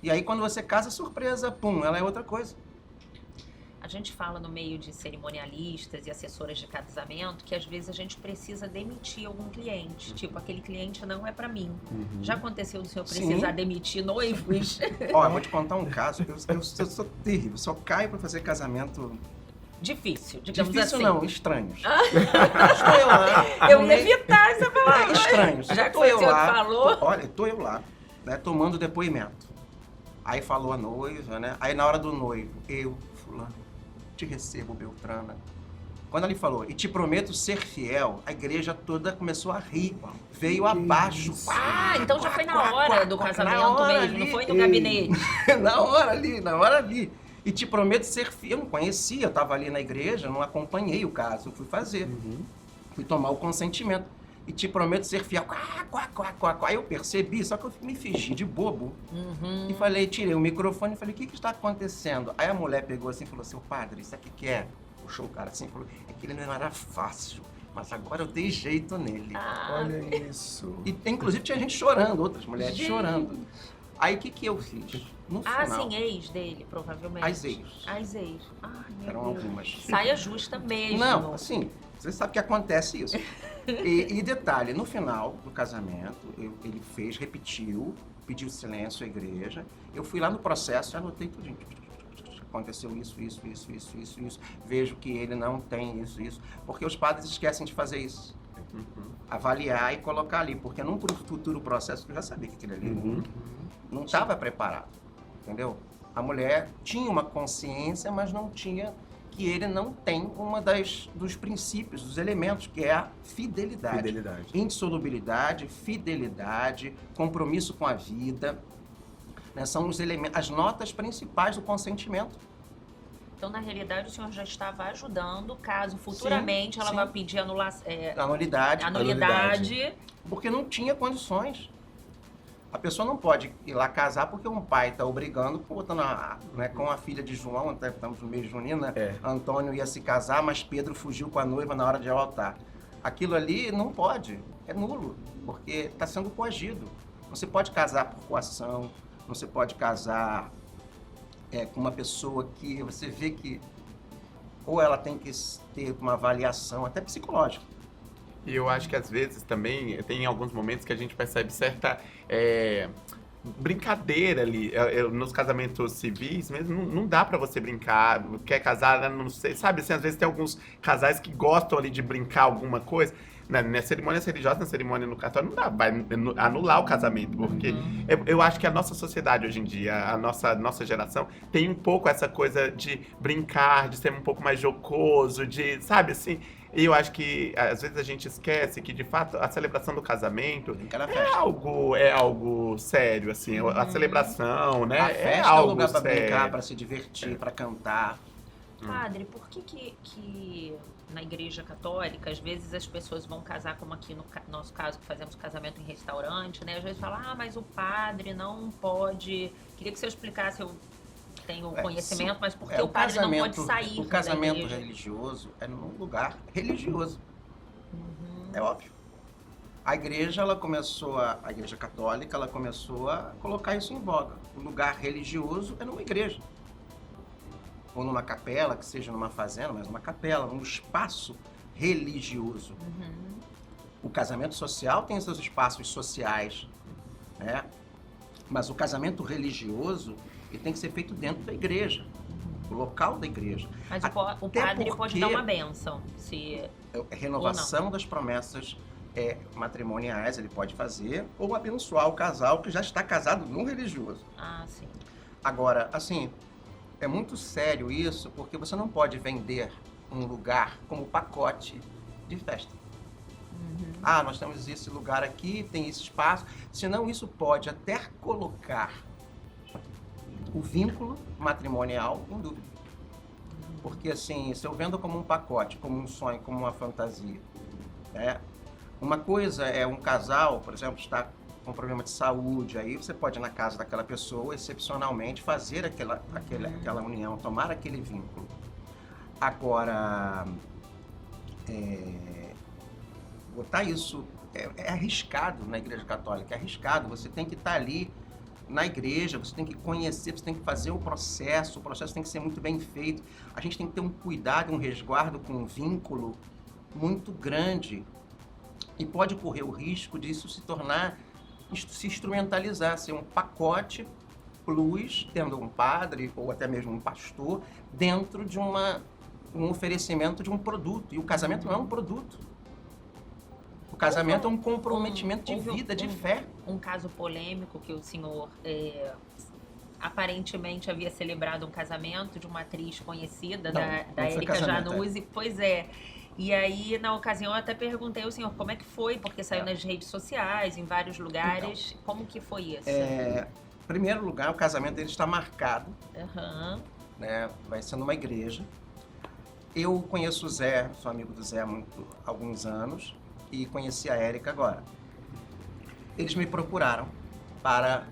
E aí, quando você casa, surpresa, pum, ela é outra coisa. A gente fala no meio de cerimonialistas e assessoras de casamento que às vezes a gente precisa demitir algum cliente. Tipo, aquele cliente não é pra mim. Já aconteceu do senhor precisar Sim. demitir noivos? Ó, eu vou te contar um caso. Eu sou terrível. Só caio pra fazer casamento. Difícil, digamos Difícil assim. não, estranhos. Estou eu lá. Eu no ia meio- evitar essa palavra. Estranhos. Já que Estou foi eu o senhor que lá. falou. Olha, estou eu lá, né, tomando depoimento. Aí falou a noiva, né? Aí na hora do noivo, eu, fulano, te recebo, Beltrana. Quando ele falou, e te prometo ser fiel, a igreja toda começou a rir. Veio abaixo. Ah, então já foi na Quá, hora quá, do quá, casamento na hora mesmo, não ali. foi no gabinete. Na hora ali. E te prometo ser fiel. Eu não conhecia, eu estava ali na igreja, não acompanhei o caso, eu fui fazer. Fui tomar o consentimento. E te prometo ser fiel. Aí eu percebi, só que eu me fingi de bobo. E falei, tirei o microfone e falei, o que está acontecendo? Aí a mulher pegou assim e falou, seu padre, isso aqui que é? Puxou o cara assim e falou, é que ele não era fácil, mas agora eu dei jeito nele. Olha isso. E inclusive tinha gente chorando, outras mulheres Gente. chorando. Aí o que eu fiz? No Ah, final, sim, ex dele, provavelmente. As ex. As ex. Ai, meu eram Deus. algumas. Saia justa mesmo. Não, assim, você sabe que acontece isso. E detalhe, no final do casamento, ele fez, repetiu, pediu silêncio à igreja. Eu fui lá no processo e anotei tudinho. Aconteceu isso. Vejo que ele não tem isso. Porque os padres esquecem de fazer isso. Avaliar e colocar ali. Porque num futuro processo, eu já sabia que aquilo ali não estava preparado. Entendeu? A mulher tinha uma consciência, mas não tinha... que ele não tem dos princípios, dos elementos, que é a fidelidade. Fidelidade. Indissolubilidade, fidelidade, compromisso com a vida, né? São os elementos, as notas principais do consentimento. Então, na realidade, o senhor já estava ajudando, caso futuramente ela sim. vá pedir Anuidade, anulidade. porque não tinha condições. A pessoa não pode ir lá casar porque um pai está obrigando, botando com a filha de João, até estamos no mês junino, né? Antônio ia se casar, mas Pedro fugiu com a noiva na hora de ir ao altar. Aquilo ali não pode, é nulo, porque está sendo coagido. Não se pode casar por coação, não se pode casar com uma pessoa que você vê que ou ela tem que ter uma avaliação, até psicológica. E eu acho que às vezes também tem alguns momentos que a gente percebe certa brincadeira ali. Nos casamentos civis mesmo, não dá pra você brincar. Quer casar, não sei, sabe? Assim, às vezes tem alguns casais que gostam ali de brincar alguma coisa. Na cerimônia religiosa, na cerimônia no cartório, não dá, vai anular o casamento, porque eu acho que a nossa sociedade hoje em dia, a nossa geração, tem um pouco essa coisa de brincar, de ser um pouco mais jocoso, de, sabe, assim, e eu acho que às vezes a gente esquece que, de fato, a celebração do casamento é algo sério, assim, a celebração, né, A festa é algo um lugar para sério. brincar, para se divertir, para cantar. Padre, por que na igreja católica, às vezes as pessoas vão casar, como aqui no nosso caso, que fazemos casamento em restaurante, né? Às vezes falam, mas o padre não pode... Queria que você explicasse, eu tenho conhecimento, mas por que o padre não pode sair O da casamento igreja? religioso é num lugar religioso. É óbvio. A igreja, a igreja católica, ela começou a colocar isso em voga. O lugar religioso é numa igreja. Ou numa capela, que seja numa fazenda, mas numa capela, num espaço religioso. O casamento social tem seus espaços sociais, né? Mas o casamento religioso, ele tem que ser feito dentro da igreja, o local da igreja. Mas o padre pode dar uma bênção, se... Renovação das promessas matrimoniais ele pode fazer, ou abençoar o casal que já está casado no religioso. Ah, sim. Agora, assim... É muito sério isso, porque você não pode vender um lugar como pacote de festa. Nós temos esse lugar aqui, tem esse espaço. Senão isso pode até colocar o vínculo matrimonial em dúvida. Porque assim, se eu vendo como um pacote, como um sonho, como uma fantasia, uma coisa é um casal, por exemplo, estar com problema de saúde, aí você pode ir na casa daquela pessoa, excepcionalmente, fazer aquela união, tomar aquele vínculo. Agora, botar isso é arriscado na Igreja Católica, é arriscado. Você tem que estar ali na igreja, você tem que conhecer, você tem que fazer o processo tem que ser muito bem feito. A gente tem que ter um cuidado, um resguardo com um vínculo muito grande. E pode correr o risco disso se instrumentalizar, ser um pacote plus, tendo um padre ou até mesmo um pastor, dentro de um oferecimento de um produto. E o casamento não é um produto. O casamento é um comprometimento de vida, de fé. Um caso polêmico que o senhor aparentemente havia celebrado um casamento de uma atriz conhecida, da Érica Januzzi. Pois é. E aí, na ocasião, eu até perguntei ao senhor como é que foi, porque saiu nas redes sociais, em vários lugares. Então, como que foi isso? Em primeiro lugar, o casamento dele está marcado. Uhum. Vai ser numa igreja. Eu conheço o Zé, sou amigo do Zé há alguns anos, e conheci a Érica agora. Eles me procuraram para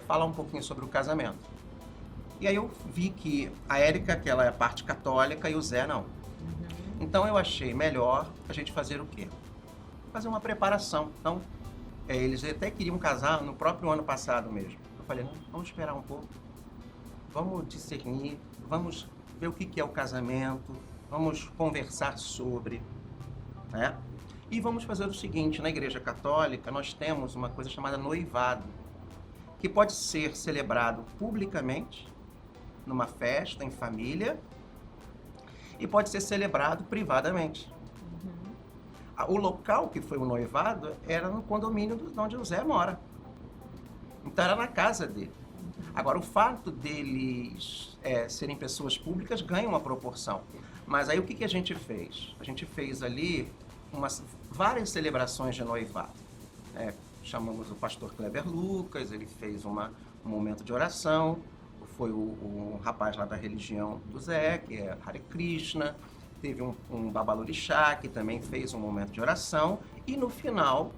falar um pouquinho sobre o casamento. E aí eu vi que a Érica, que ela é a parte católica, e o Zé não. Então eu achei melhor a gente fazer o quê? Fazer uma preparação. Então, eles até queriam casar no próprio ano passado mesmo. Eu falei, não, vamos esperar um pouco, vamos discernir, vamos ver o que é o casamento, vamos conversar sobre, né? E vamos fazer o seguinte, na Igreja Católica nós temos uma coisa chamada noivado, que pode ser celebrado publicamente, numa festa, em família, e pode ser celebrado privadamente. O local que foi o noivado era no condomínio onde o Zé mora. Então era na casa dele. Agora, o fato deles serem pessoas públicas ganha uma proporção. Mas aí o que a gente fez? A gente fez ali várias celebrações de noivado. Chamamos o pastor Kleber Lucas, ele fez um momento de oração. Foi o rapaz lá da religião do Zé, que é Hare Krishna. Teve um Babalorixá, que também fez um momento de oração. E no final,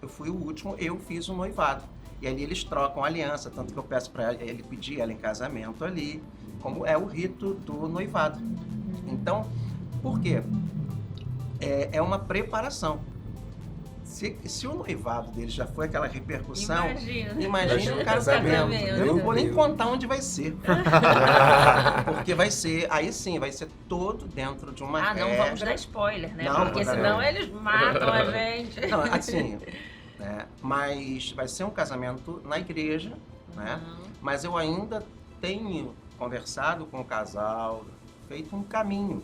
eu fui o último, eu fiz um noivado. E ali eles trocam aliança, tanto que eu peço para ele pedir ela em casamento ali, como é o rito do noivado. Então, por quê? É uma preparação. Se o noivado dele já foi aquela repercussão, imagina o casamento. Eu não vou nem contar onde vai ser. Porque vai ser, aí sim, vai ser todo dentro de uma regra. Não vamos dar spoiler, né? Não, porque senão eles matam a gente. Não, assim, mas vai ser um casamento na igreja, né? Mas eu ainda tenho conversado com o casal, feito um caminho.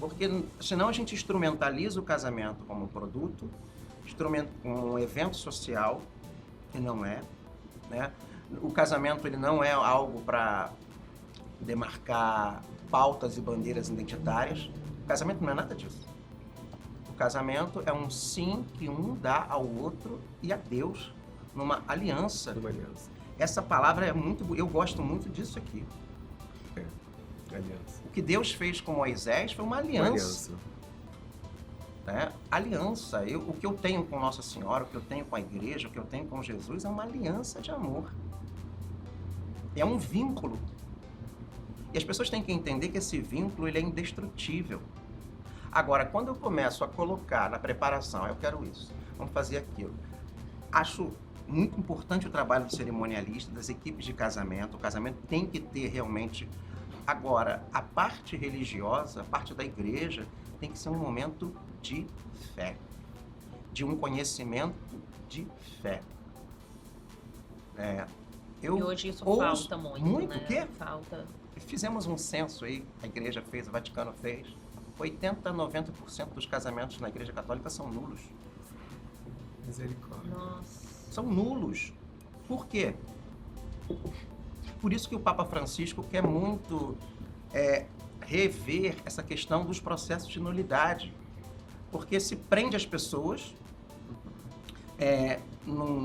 Porque senão a gente instrumentaliza o casamento como um produto, um evento social, que não é, né? O casamento ele não é algo para demarcar pautas e bandeiras identitárias. O casamento não é nada disso. O casamento é um sim que um dá ao outro e a Deus numa aliança. Essa palavra eu gosto muito disso aqui. Aliança. O que Deus fez com Moisés foi uma aliança. Aliança. O que eu tenho com Nossa Senhora, o que eu tenho com a igreja, o que eu tenho com Jesus é uma aliança de amor. É um vínculo. E as pessoas têm que entender que esse vínculo ele é indestrutível. Agora, quando eu começo a colocar na preparação, eu quero isso, vamos fazer aquilo. Acho muito importante o trabalho do cerimonialista, das equipes de casamento. O casamento tem que ter realmente... Agora, a parte religiosa, a parte da igreja, tem que ser um momento de fé, de um conhecimento de fé. E hoje isso falta muito, muito, né? O quê? Falta. Fizemos um censo aí, a igreja fez, o Vaticano fez. 80% a 90% dos casamentos na igreja católica são nulos. Misericórdia. Nossa. São nulos. Por quê? Por isso que o Papa Francisco quer muito rever essa questão dos processos de nulidade. Porque se prende as pessoas,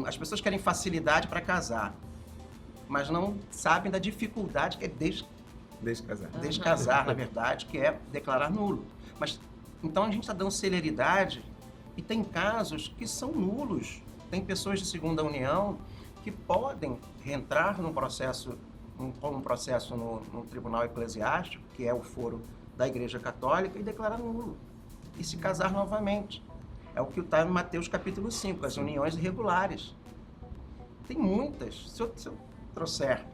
as pessoas querem facilidade para casar, mas não sabem da dificuldade que é descasar, na verdade, que é declarar nulo. Mas então a gente está dando celeridade e tem casos que são nulos. Tem pessoas de segunda união que podem entrar num processo, no tribunal eclesiástico, que é o foro da Igreja Católica, e declarar nulo. E se casar novamente. É o que está em Mateus capítulo 5, as uniões irregulares. Tem muitas. Se eu trouxer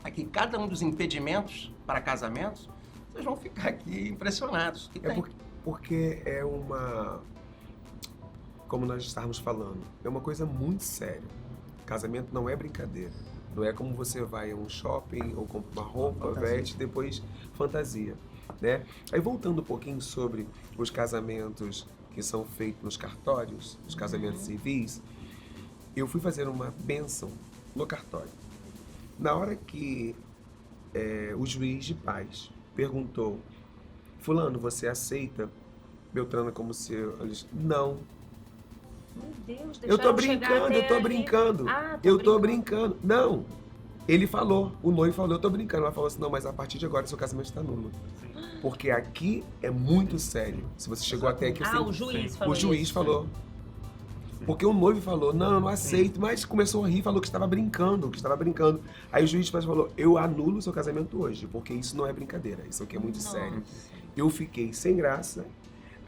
aqui cada um dos impedimentos para casamentos, vocês vão ficar aqui impressionados. Porque é uma... Como nós estávamos falando, é uma coisa muito séria. Casamento não é brincadeira. Não é como você vai a um shopping ou compra uma roupa, veste, depois fantasia, né? Aí voltando um pouquinho sobre os casamentos que são feitos nos cartórios, os casamentos civis, eu fui fazer uma bênção no cartório. Na hora que o juiz de paz perguntou: fulano, você aceita Beltrana como seu... Eu disse, não. Meu Deus, Eu tô deixaram chegar brincando, eu até tô ali. brincando. Ah, Eu tô brincando. Não. Ele falou, o noivo falou, eu tô brincando. Ela falou assim, não, mas a partir de agora seu casamento está nulo. Porque aqui é muito sério. Se você chegou até aqui... Ah, o juiz falou O juiz isso. falou. Porque o noivo falou, não, eu não aceito, mas começou a rir, falou que estava brincando, Aí o juiz falou, eu anulo o seu casamento hoje, porque isso não é brincadeira, isso aqui é muito sério. Eu fiquei sem graça.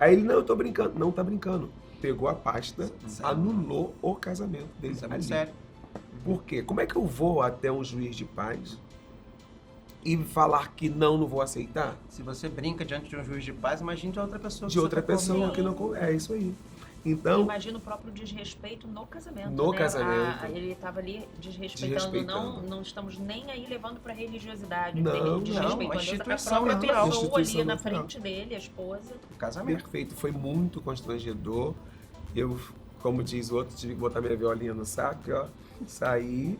Aí ele, não, eu tô brincando. Não tá brincando. Pegou a pasta, anulou o casamento dele. Isso é muito ali. sério. Por quê? Como é que eu vou até um juiz de paz e falar que não vou aceitar? Se você brinca diante de um juiz de paz, imagine de outra pessoa. De outra pessoa que não... É isso aí. Então... Imagina o próprio desrespeito no casamento. No né? casamento. Ele estava ali desrespeitando. Não estamos nem aí levando para religiosidade. Não, desrespeitando uma a instituição própria natural. pessoa ali Instituição na natural. frente dele, a esposa. O casamento. Perfeito, foi muito constrangedor. Eu, como diz o outro, tive que botar minha violinha no saco, ó, saí.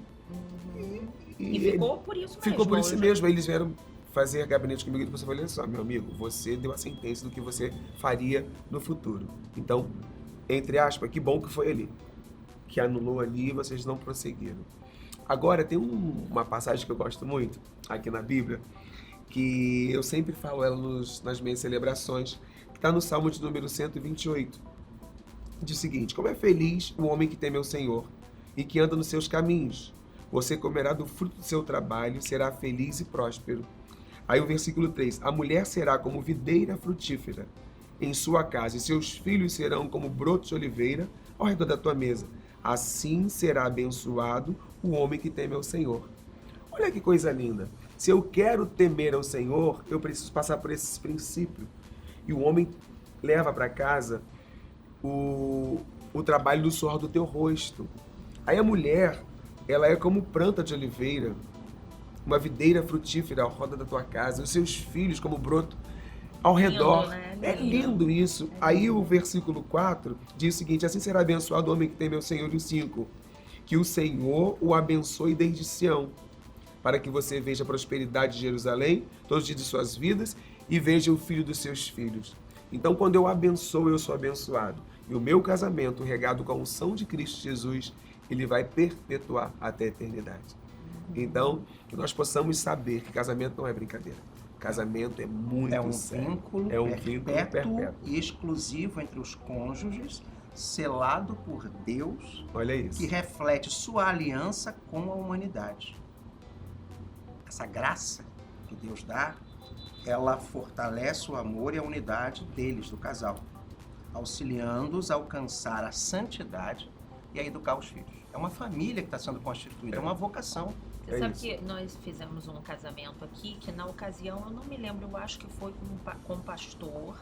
E ficou por isso mesmo. Ficou por isso hoje. mesmo. Aí eles vieram fazer gabinete comigo e você falou, olha só, meu amigo, você deu a sentença do que você faria no futuro. Então, entre aspas, que bom que foi ali. Que anulou ali e vocês não prosseguiram. Agora, tem uma passagem que eu gosto muito, aqui na Bíblia, que eu sempre falo ela nas minhas celebrações, que está no Salmo de número 128. Diz o seguinte, como é feliz o homem que teme ao Senhor e que anda nos seus caminhos. Você comerá do fruto do seu trabalho, será feliz e próspero. Aí o versículo 3, a mulher será como videira frutífera em sua casa, e seus filhos serão como brotos de oliveira ao redor da tua mesa. Assim será abençoado o homem que teme ao Senhor. Olha que coisa linda. Se eu quero temer ao Senhor, eu preciso passar por esse princípio. E o homem leva para casa o trabalho do suor do teu rosto. Aí a mulher, ela é como planta de oliveira, uma videira frutífera ao redor da tua casa, os seus filhos como broto ao redor. Né? É lindo isso. Aí o versículo 4 diz o seguinte, assim será abençoado o homem que teme ao Senhor. E o 5, que o Senhor o abençoe desde Sião, para que você veja a prosperidade de Jerusalém, todos os dias de suas vidas, e veja o filho dos seus filhos. Então, quando eu abençoo, eu sou abençoado. E o meu casamento, regado com a unção de Cristo Jesus, ele vai perpetuar até a eternidade. Então, que nós possamos saber que casamento não é brincadeira. Casamento é muito sério. Vínculo É um vínculo perpétuo e exclusivo entre os cônjuges, selado por Deus, Olha isso. que reflete sua aliança com a humanidade. Essa graça que Deus dá, ela fortalece o amor e a unidade deles, do casal, auxiliando-os a alcançar a santidade e a educar os filhos. É uma família que está sendo constituída, é uma vocação. Você É sabe isso. que nós fizemos um casamento aqui, que na ocasião, eu não me lembro, eu acho que foi com um pastor,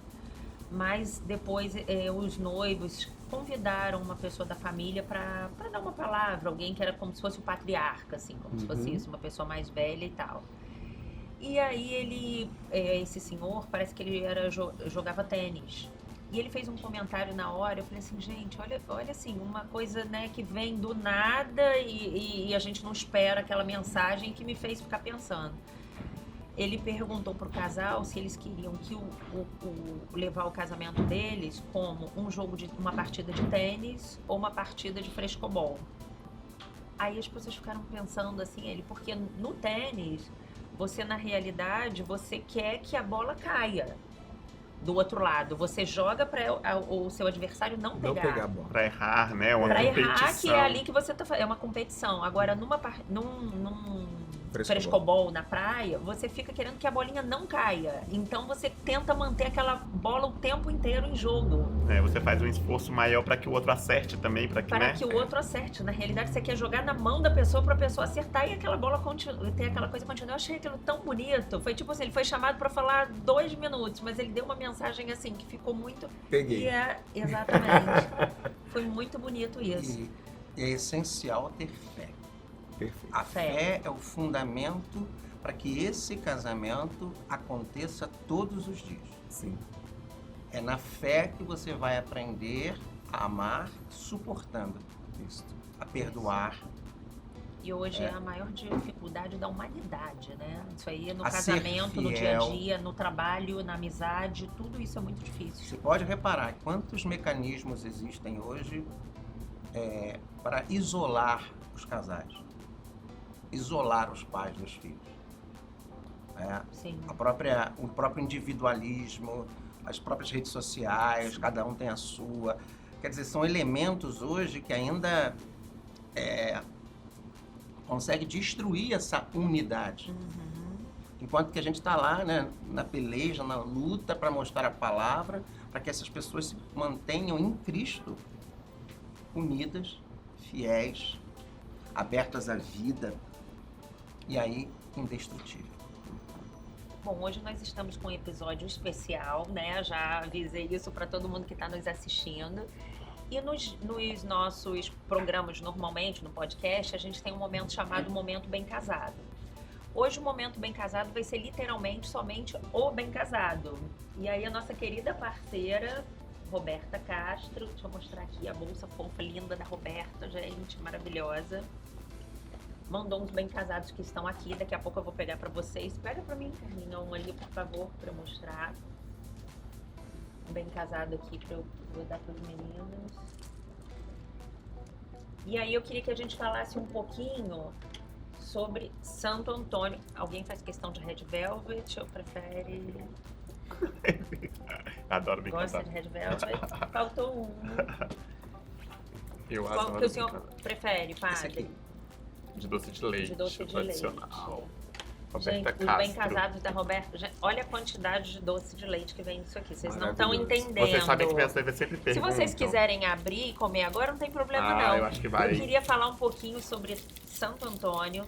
mas depois os noivos convidaram uma pessoa da família para dar uma palavra, alguém que era como se fosse o patriarca, assim, como se fosse isso, uma pessoa mais velha e tal. E aí esse senhor, parece que ele jogava tênis. E ele fez um comentário na hora, eu falei assim, gente, olha assim, uma coisa, né, que vem do nada e a gente não espera aquela mensagem, que me fez ficar pensando. Ele perguntou pro casal se eles queriam que levar o casamento deles como uma partida de tênis ou uma partida de frescobol. Aí as pessoas ficaram pensando assim, porque no tênis, você na realidade, você quer que a bola caia. do outro lado. Você joga para o seu adversário não Não pegar. pegar a bola. Pra errar, né? Uma Pra competição. errar, que é ali que você tá fazendo. É uma competição. Agora, num frescobol na praia, você fica querendo que a bolinha não caia. Então, você tenta manter aquela bola o tempo inteiro em jogo. Você faz um esforço maior pra que o outro acerte também, pra que, Para né? que o outro acerte. Na realidade, você quer jogar na mão da pessoa pra pessoa acertar e aquela bola ter aquela coisa continua. Eu achei aquilo tão bonito. Foi tipo assim, ele foi chamado pra falar 2 minutos, mas ele deu uma mensagem assim, que ficou muito... Peguei. Exatamente. Foi muito bonito isso. E é essencial ter fé. Perfeito. A fé é o fundamento para que esse casamento aconteça todos os dias. Sim. É na fé que você vai aprender a amar suportando, Isso. a perdoar, E hoje é a maior dificuldade da humanidade, né? Isso aí no A ser casamento, no dia a fiel. dia, no trabalho, na amizade, tudo isso é muito difícil. Você pode reparar quantos mecanismos existem hoje para isolar os casais, isolar os pais dos filhos. Sim. O próprio individualismo, as próprias redes sociais, cada um tem a sua. Quer dizer, são elementos hoje que ainda conseguem destruir essa unidade. Enquanto que a gente está lá, né, na peleja, na luta para mostrar a palavra, para que essas pessoas se mantenham em Cristo, unidas, fiéis, abertas à vida e aí indestrutível. Bom, hoje nós estamos com um episódio especial, né? Já avisei isso para todo mundo que está nos assistindo. E nos nossos programas, normalmente, no podcast, a gente tem um momento chamado Momento Bem Casado. Hoje o Momento Bem Casado vai ser literalmente somente o bem casado. E aí a nossa querida parceira, Roberta Castro, deixa eu mostrar aqui a bolsa fofa, linda da Roberta, gente, maravilhosa. Mandou uns bem casados que estão aqui, daqui a pouco eu vou pegar pra vocês. Pega pra mim, Carlinha, um ali, por favor, pra eu mostrar. Um bem casado aqui pra eu dar pros meninos. E aí eu queria que a gente falasse um pouquinho sobre Santo Antônio. Alguém faz questão de Red Velvet ou prefere... Adoro bem Gosta casado. de Red Velvet? Faltou um. Eu Qual adoro que o bem senhor casado. prefere, Esse padre? aqui. De doce de leite. De doce de tradicional. Gente, Roberta os bem Castro. casados da Roberta. Gente, olha a quantidade de doce de leite que vem nisso aqui. Vocês não estão Maravilhoso. entendendo. Vocês sabem que minhas noivas sempre Se perguntam. vocês quiserem abrir e comer agora, não tem problema Ah, não. eu acho que vai. Eu queria falar um pouquinho sobre Santo Antônio.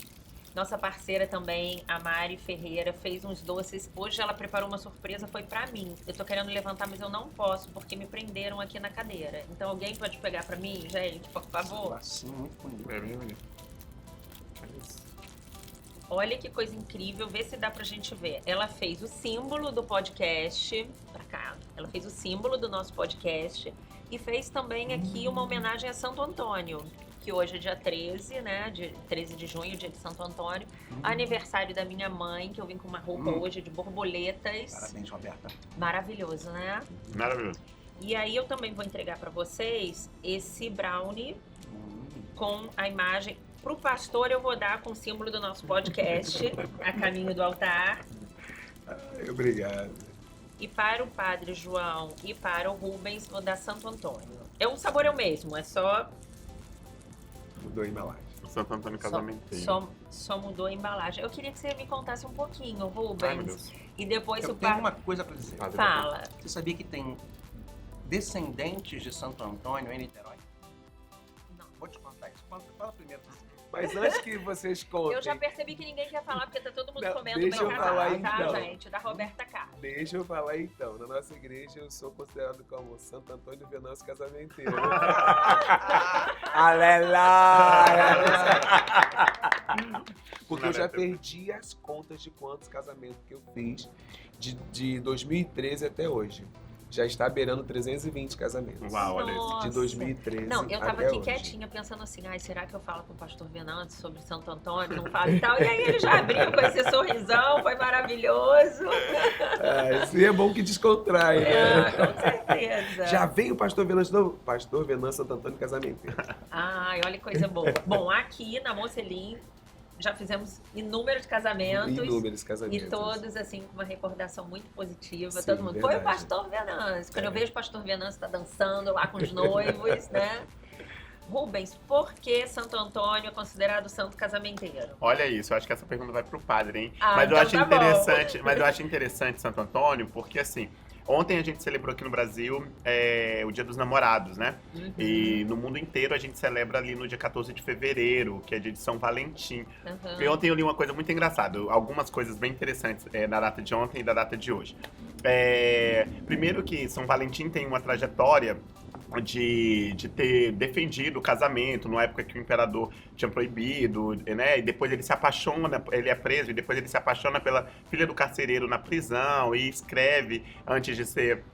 Nossa parceira também, a Mari Ferreira, fez uns doces. Hoje ela preparou uma surpresa, foi pra mim. Eu tô querendo levantar, mas eu não posso, porque me prenderam aqui na cadeira. Então alguém pode pegar pra mim, gente, por favor? Assim, muito bonito. É bem bonito. Olha isso. Olha que coisa incrível, vê se dá pra gente ver. Ela fez o símbolo do podcast, pra cá. Ela fez o símbolo do nosso podcast e fez também aqui uma homenagem a Santo Antônio, que hoje é dia 13, né? 13 de junho, dia de Santo Antônio. Aniversário da minha mãe, que eu vim com uma roupa hoje de borboletas. Parabéns, Roberta. Maravilhoso, né? Maravilhoso. E aí eu também vou entregar pra vocês esse brownie com a imagem. Pro pastor eu vou dar com o símbolo do nosso podcast, A Caminho do Altar. Ai, obrigado. E para o Padre João e para o Rubens vou dar Santo Antônio. É o sabor é o mesmo, é só Mudou a embalagem. O Santo Antônio Casamenteiro. só mudou a embalagem. Eu queria que você me contasse um pouquinho, Ai, meu Rubens. Deus. E depois Eu o tenho Padre uma coisa para dizer. Padre fala. Você sabia que tem descendentes de Santo Antônio em Niterói? Não. Vou te contar isso. Fala primeiro. Mas antes que vocês contem, Eu já percebi que ninguém quer falar porque tá todo mundo Não, comendo deixa bem eu falar casado, tá, então. gente? Da Roberta Carlos. deixa eu falar então. Na nossa igreja eu sou considerado como Santo Antônio Venâncio Casamenteiro. Aleluia! Porque eu já perdi as contas de quantos casamentos que eu fiz de 2013 até hoje. Já está beirando 320 casamentos. Uau, olha isso. Nossa. De 2013 Não, eu tava até aqui hoje. quietinha pensando assim, ai, será que eu falo com o pastor Venâncio sobre Santo Antônio? Não falo e tal. E aí ele já abriu com esse sorrisão, foi maravilhoso. Isso é bom que descontrai, né? Com certeza. Já veio o pastor Venâncio de novo? Pastor Venâncio Santo Antônio Casamenteiro. Ai, olha que coisa boa. Bom, aqui na Mocelin já fizemos inúmeros casamentos. Inúmeros casamentos. E todos, assim, com uma recordação muito positiva. Sim, Todo mundo. verdade. Foi o pastor Venâncio. Quando eu É. vejo o pastor Venâncio tá dançando lá com os noivos, né? Rubens, por que Santo Antônio é considerado santo casamenteiro? Olha isso, eu acho que essa pergunta vai pro padre, hein? Ah, mas eu então acho tá bom. interessante, mas eu acho interessante Santo Antônio, porque assim, ontem a gente celebrou aqui no Brasil o Dia dos Namorados, né? Uhum. E no mundo inteiro a gente celebra ali no dia 14 de fevereiro, que é dia de São Valentim. Uhum. E ontem eu li uma coisa muito engraçada, algumas coisas bem interessantes na data de ontem e da data de hoje. Primeiro que São Valentim tem uma trajetória de ter defendido o casamento numa época que o imperador tinha proibido, né? E depois ele se apaixona, ele é preso, e depois ele se apaixona pela filha do carcereiro na prisão e escreve, antes de ser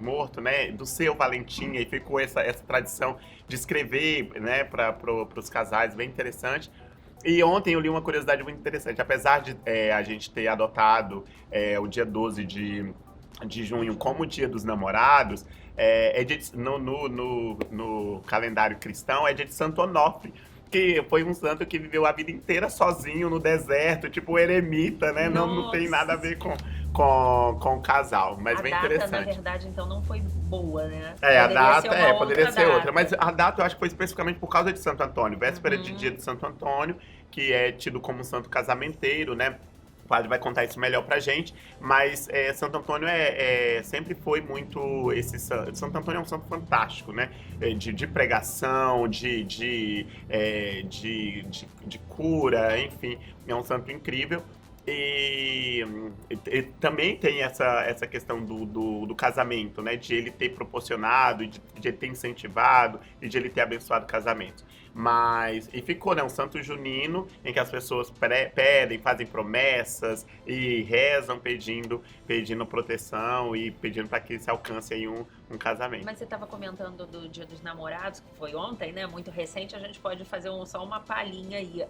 morto, né? Do seu Valentim, e ficou essa tradição de escrever, né? Para os casais, bem interessante. E ontem eu li uma curiosidade muito interessante. Apesar de a gente ter adotado o dia 12 de junho como o Dia dos Namorados, no calendário cristão é dia de Santo Onofre, que foi um santo que viveu a vida inteira sozinho no deserto, tipo eremita, né? Não tem nada a ver com o casal, mas bem data, interessante. na verdade, então não foi boa, né? A data, poderia ser data. outra. Mas a data eu acho que foi especificamente por causa de Santo Antônio, véspera de dia de Santo Antônio, que é tido como um santo casamenteiro, né? O padre vai contar isso melhor pra gente, mas Santo Antônio sempre foi muito esse santo. Santo Antônio é um santo fantástico, né? De pregação, de cura, enfim, é um santo incrível. E também tem essa questão do casamento, né? De ele ter proporcionado, de ele ter incentivado e de ele ter abençoado casamentos. E ficou, né? Um santo junino em que as pessoas pedem, fazem promessas e rezam pedindo proteção e pedindo para que se alcance aí um casamento. Mas você estava comentando do Dia dos Namorados, que foi ontem, né? Muito recente, a gente pode fazer só uma palhinha aí.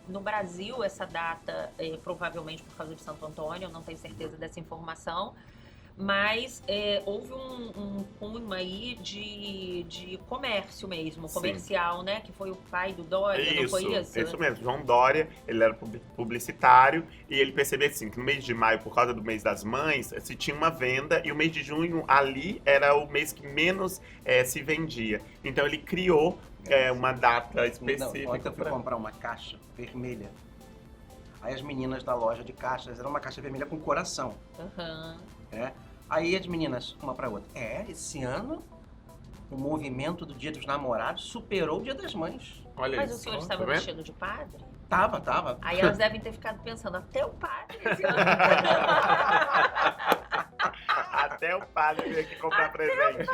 No Brasil, essa data, provavelmente por causa de Santo Antônio, eu não tenho certeza dessa informação, mas houve um cunho aí de comércio mesmo, comercial, né? Que foi o pai do Dória, não foi isso? Isso mesmo, João Dória, ele era publicitário e ele percebeu assim, que no mês de maio, por causa do mês das mães, se tinha uma venda e o mês de junho ali era o mês que menos se vendia. Então ele criou uma data específica. Ontem eu fui comprar uma caixa vermelha. Aí as meninas da loja de caixas, era uma caixa vermelha com coração. Uhum. Aí as meninas, uma pra outra, esse ano o movimento do Dia dos Namorados superou o Dia das Mães. Olha Mas isso, o senhor tá estava vendo? vestido de padre? Tava. Aí elas devem ter ficado pensando, até o padre esse ano. Até o padre veio aqui comprar presente.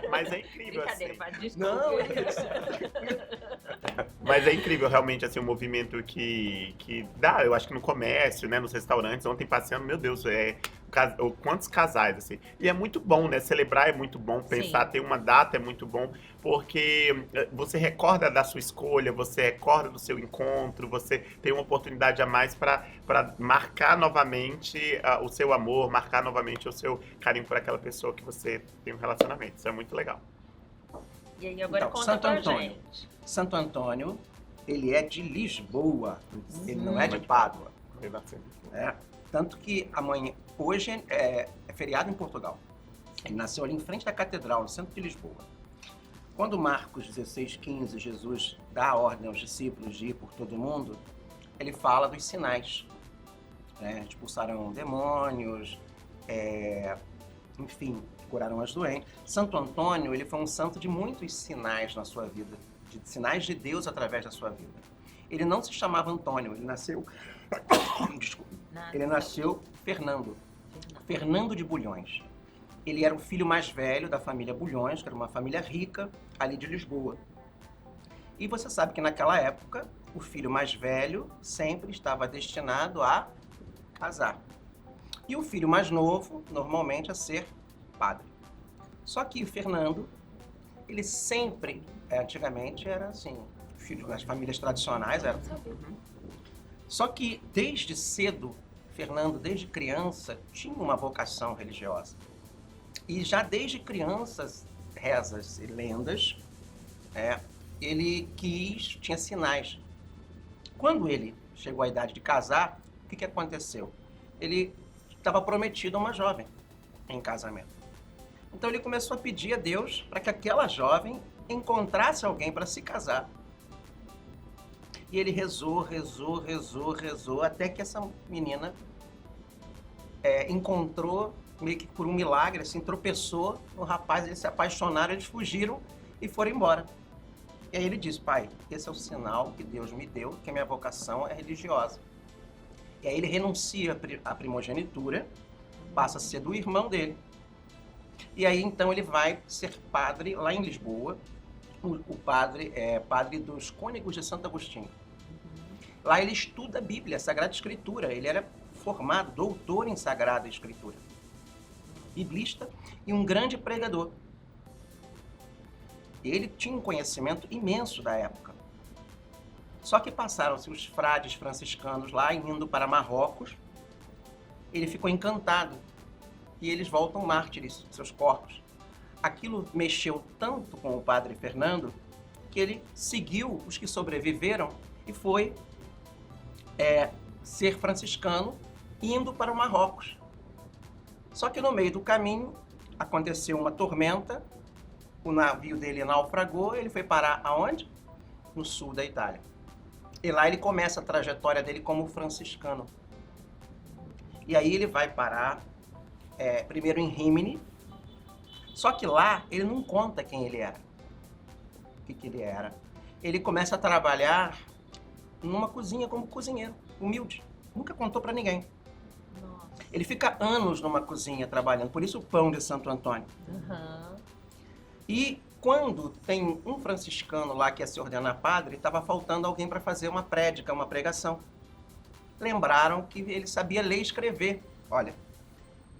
Mas é incrível, Brincadeira, assim. padre, desculpa. Não, é isso. Mas é incrível, realmente, assim, o movimento que dá, eu acho que no comércio, né, nos restaurantes, ontem passeando, meu Deus, quantos casais, assim. E é muito bom, né, celebrar é muito bom, pensar, Sim. ter uma data é muito bom, porque você recorda da sua escolha, você recorda do seu encontro, você tem uma oportunidade a mais para marcar novamente o seu amor, marcar novamente o seu carinho por aquela pessoa que você tem um relacionamento. Isso é muito legal. E aí agora Então, conta Santo pra Antônio. gente. Santo Antônio, ele é de Lisboa, ele não é de Uhum. Pádua. É. Tanto que hoje é feriado em Portugal. Ele nasceu ali em frente da catedral, no centro de Lisboa. Quando Marcos 16:15, Jesus dá a ordem aos discípulos de ir por todo mundo, ele fala dos sinais. Expulsaram demônios, enfim, curaram as doentes. Santo Antônio, ele foi um santo de muitos sinais na sua vida, de sinais de Deus através da sua vida. Ele não se chamava Antônio, ele nasceu... Desculpa. Ele nasceu Fernando de Bulhões. Ele era o filho mais velho da família Bulhões, que era uma família rica ali de Lisboa. E você sabe que naquela época, o filho mais velho sempre estava destinado a casar. E o filho mais novo, normalmente, a ser padre. Só que o Fernando, ele sempre, antigamente, era assim, filho das famílias tradicionais, era. Só que, desde cedo, Fernando, desde criança, tinha uma vocação religiosa. E já desde crianças, rezas e lendas, ele tinha sinais Quando ele chegou à idade de casar, o que aconteceu? Ele estava prometido a uma jovem em casamento. Então ele começou a pedir a Deus para que aquela jovem encontrasse alguém para se casar. E ele rezou, até que essa menina encontrou, meio que por um milagre, assim, tropeçou no rapaz, eles se apaixonaram, eles fugiram e foram embora. E aí ele disse: pai, esse é o sinal que Deus me deu, que a minha vocação é religiosa. E aí ele renuncia à primogenitura, passa a ser do irmão dele. E aí então ele vai ser padre lá em Lisboa. O padre é padre dos Cônegos de Santo Agostinho. Lá ele estuda a Bíblia, a Sagrada Escritura. Ele era formado, doutor em Sagrada Escritura. Biblista e um grande pregador. Ele tinha um conhecimento imenso da época. Só que passaram-se os frades franciscanos lá, indo para Marrocos. Ele ficou encantado. E eles voltam mártires, seus corpos. Aquilo mexeu tanto com o padre Fernando que ele seguiu os que sobreviveram e foi ser franciscano, indo para o Marrocos. Só que no meio do caminho aconteceu uma tormenta, o navio dele naufragou, ele foi parar aonde? No sul da Itália. E lá ele começa a trajetória dele como franciscano. E aí ele vai parar primeiro em Rímini, só que lá ele não conta quem ele era. O que ele era. Ele começa a trabalhar numa cozinha como cozinheiro, humilde. Nunca contou para ninguém. Nossa. Ele fica anos numa cozinha trabalhando, por isso o pão de Santo Antônio. Uhum. E quando tem um franciscano lá que ia se ordenar padre, estava faltando alguém para fazer uma prédica, uma pregação. Lembraram que ele sabia ler e escrever. Olha,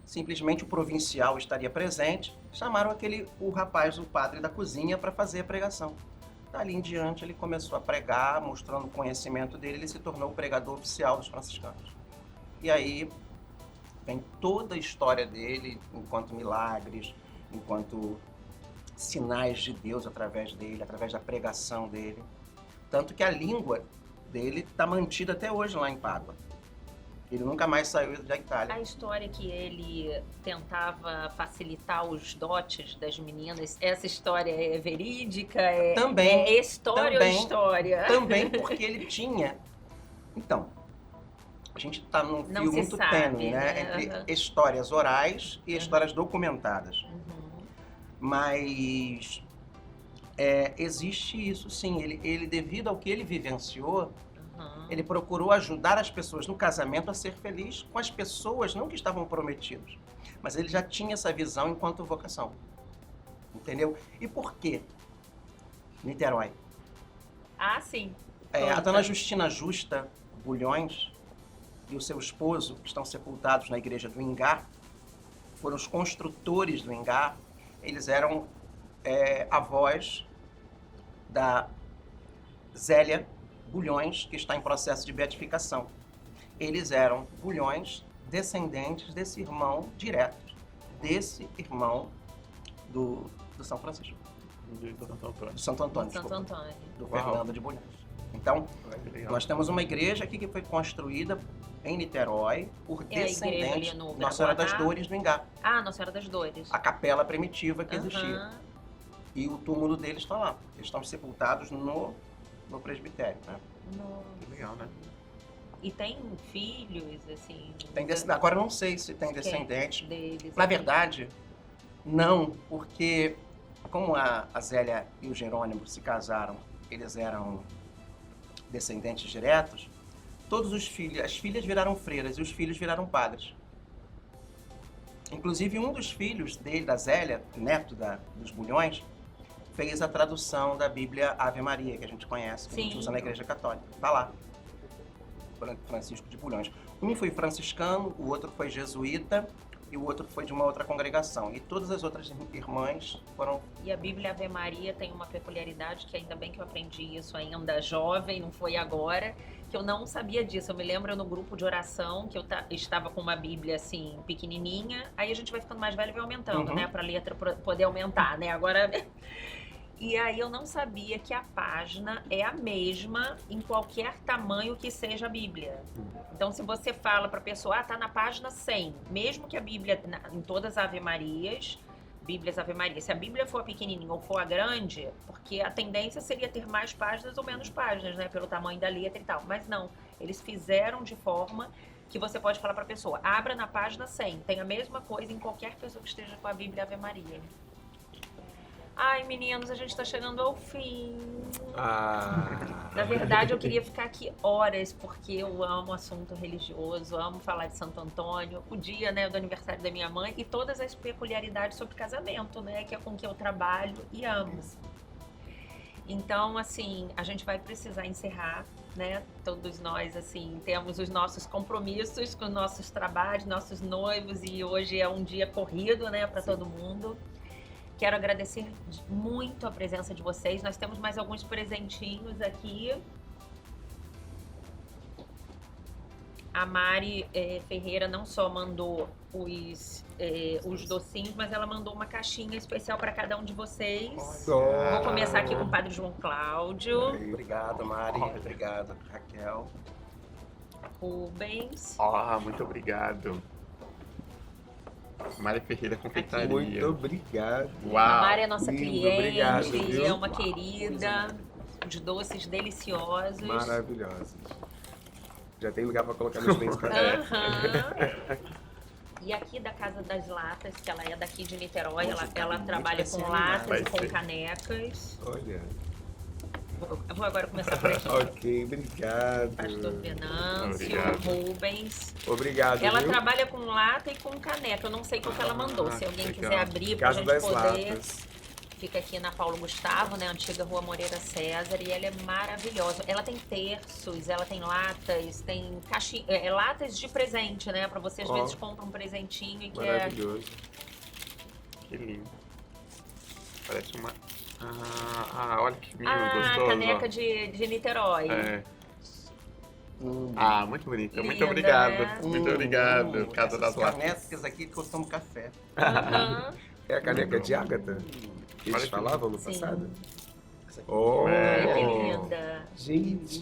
simplesmente o provincial estaria presente, chamaram o rapaz, o padre da cozinha, para fazer a pregação. Dali em diante ele começou a pregar, mostrando o conhecimento dele, ele se tornou o pregador oficial dos franciscanos. E aí vem toda a história dele, enquanto milagres, enquanto sinais de Deus através dele, através da pregação dele. Tanto que a língua dele está mantida até hoje lá em Pádua. Ele nunca mais saiu da Itália. A história que ele tentava facilitar os dotes das meninas, essa história é verídica? Também. É história ou história? Também porque ele tinha... Então, a gente está num fio muito tênue, né? Entre histórias orais e histórias documentadas. Mas existe isso, sim. Ele, devido ao que ele vivenciou, ele procurou ajudar as pessoas no casamento a ser feliz com as pessoas, não que estavam prometidos, mas ele já tinha essa visão enquanto vocação. Entendeu? E por quê? Niterói. Ah, sim. A dona Justina Justa Bulhões e o seu esposo, que estão sepultados na igreja do Ingá, foram os construtores do Ingá. Eles eram avós da Zélia Bulhões, que está em processo de beatificação. Eles eram Bulhões, descendentes desse irmão direto, desse irmão do São Francisco. Do Santo Antônio, do Fernando de Bulhões. Então, nós temos uma igreja aqui que foi construída em Niterói por descendentes de Nossa Senhora das Dores do Ingá. Ah, Nossa Senhora das Dores. A capela primitiva que existia. E o túmulo deles está lá. Eles estão sepultados no presbitério, né? Que legal, né? E tem filhos, assim... Agora não sei se tem descendentes. Deles, Na verdade, não, porque como a Zélia e o Jerônimo se casaram, eles eram descendentes diretos, todos os filhos, as filhas viraram freiras e os filhos viraram padres. Inclusive um dos filhos dele, da Zélia, neto dos Bulhões, fez a tradução da Bíblia Ave Maria, que a gente conhece, que a gente usa na Igreja Católica. Está lá, Francisco de Bulhões. Um foi franciscano, o outro foi jesuíta e o outro foi de uma outra congregação. E todas as outras irmãs foram... E a Bíblia Ave Maria tem uma peculiaridade que ainda bem que eu aprendi isso ainda jovem, não foi agora, que eu não sabia disso. Eu me lembro no grupo de oração que eu estava com uma Bíblia assim, pequenininha, aí a gente vai ficando mais velho e vai aumentando, né? Para a letra poder aumentar, né? Agora... E aí eu não sabia que a página é a mesma em qualquer tamanho que seja a Bíblia. Então, se você fala para a pessoa, tá na página 100, mesmo que a Bíblia, em todas as Ave Marias, Bíblias Ave Maria, se a Bíblia for pequenininha ou for a grande, porque a tendência seria ter mais páginas ou menos páginas, né, pelo tamanho da letra e tal. Mas não, eles fizeram de forma que você pode falar para a pessoa, abra na página 100, tem a mesma coisa em qualquer pessoa que esteja com a Bíblia Ave Maria. Ai, meninos, a gente tá chegando ao fim. Na verdade, eu queria ficar aqui horas, porque eu amo assunto religioso, amo falar de Santo Antônio, o dia, né, do aniversário da minha mãe e todas as peculiaridades sobre casamento, né, que é com que eu trabalho e amo. Então, assim, a gente vai precisar encerrar, né? Todos nós, assim, temos os nossos compromissos com nossos trabalhos, nossos noivos, e hoje é um dia corrido, né, para todo mundo. Quero agradecer muito a presença de vocês. Nós temos mais alguns presentinhos aqui. A Mari Ferreira não só mandou os docinhos, mas ela mandou uma caixinha especial para cada um de vocês. Vou começar aqui com o Padre João Cláudio. Obrigado, Mari. Obrigado, Raquel. Rubens. Muito obrigado. Mari Ferreira Confeitaria. Muito obrigado. A Mari é nossa Lindo, cliente, obrigado, viu? é uma querida, de doces deliciosos. Maravilhosos. Já tem lugar para colocar meus bens para cá. Aham. E aqui da Casa das Latas, que ela é daqui de Niterói, ela trabalha com latas e com canecas. Olha. Eu vou agora começar por aqui. Ok, obrigado. Pastor Venâncio, Obrigado. Rubens. Obrigado, Ela viu? trabalha com lata e com caneca. Eu não sei qual que ela mandou. Se alguém legal. quiser abrir pra Casa gente das poder. Latas. Fica aqui na Paulo Gustavo, né? Antiga Rua Moreira César. E ela é maravilhosa. Ela tem terços, ela tem latas, tem latas de presente, né? Pra você às vezes compra um presentinho e quer. Maravilhoso. Que lindo. Parece uma... olha que lindo, gostoso. Caneca de Niterói. É. Muito bonita. Muito Linda, obrigado. né? Muito obrigado. Casa das Latas. Canecas aqui que eu tomo café. Aham. É a caneca de Ágata? Que eles Olha que falavam no Sim. passado? Essa aqui. Oh, Ai, que linda. gente.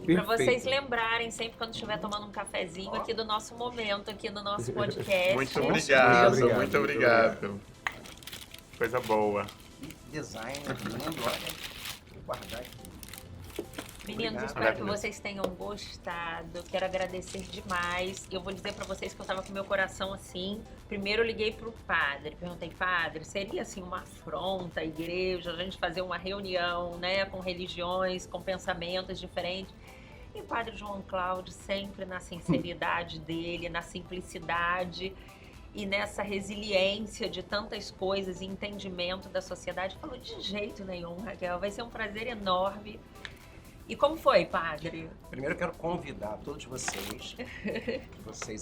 Pra vocês Perfeito. lembrarem, sempre quando estiver tomando um cafezinho aqui do nosso momento, aqui no nosso podcast. Muito obrigado. obrigado, Muito obrigado. Coisa boa. Design lindo, olha. Vou guardar aqui. Meninos, Obrigado. espero que vocês tenham gostado. Quero agradecer demais. Eu vou dizer pra vocês que eu tava com meu coração assim. Primeiro eu liguei pro padre, perguntei, padre, seria assim uma afronta à igreja, a gente fazer uma reunião, né, com religiões, com pensamentos diferentes. E o padre João Cláudio, sempre na sinceridade dele, na simplicidade e nessa resiliência de tantas coisas e entendimento da sociedade, falou de jeito nenhum, Raquel, vai ser um prazer enorme. E como foi, padre? Primeiro eu quero convidar todos vocês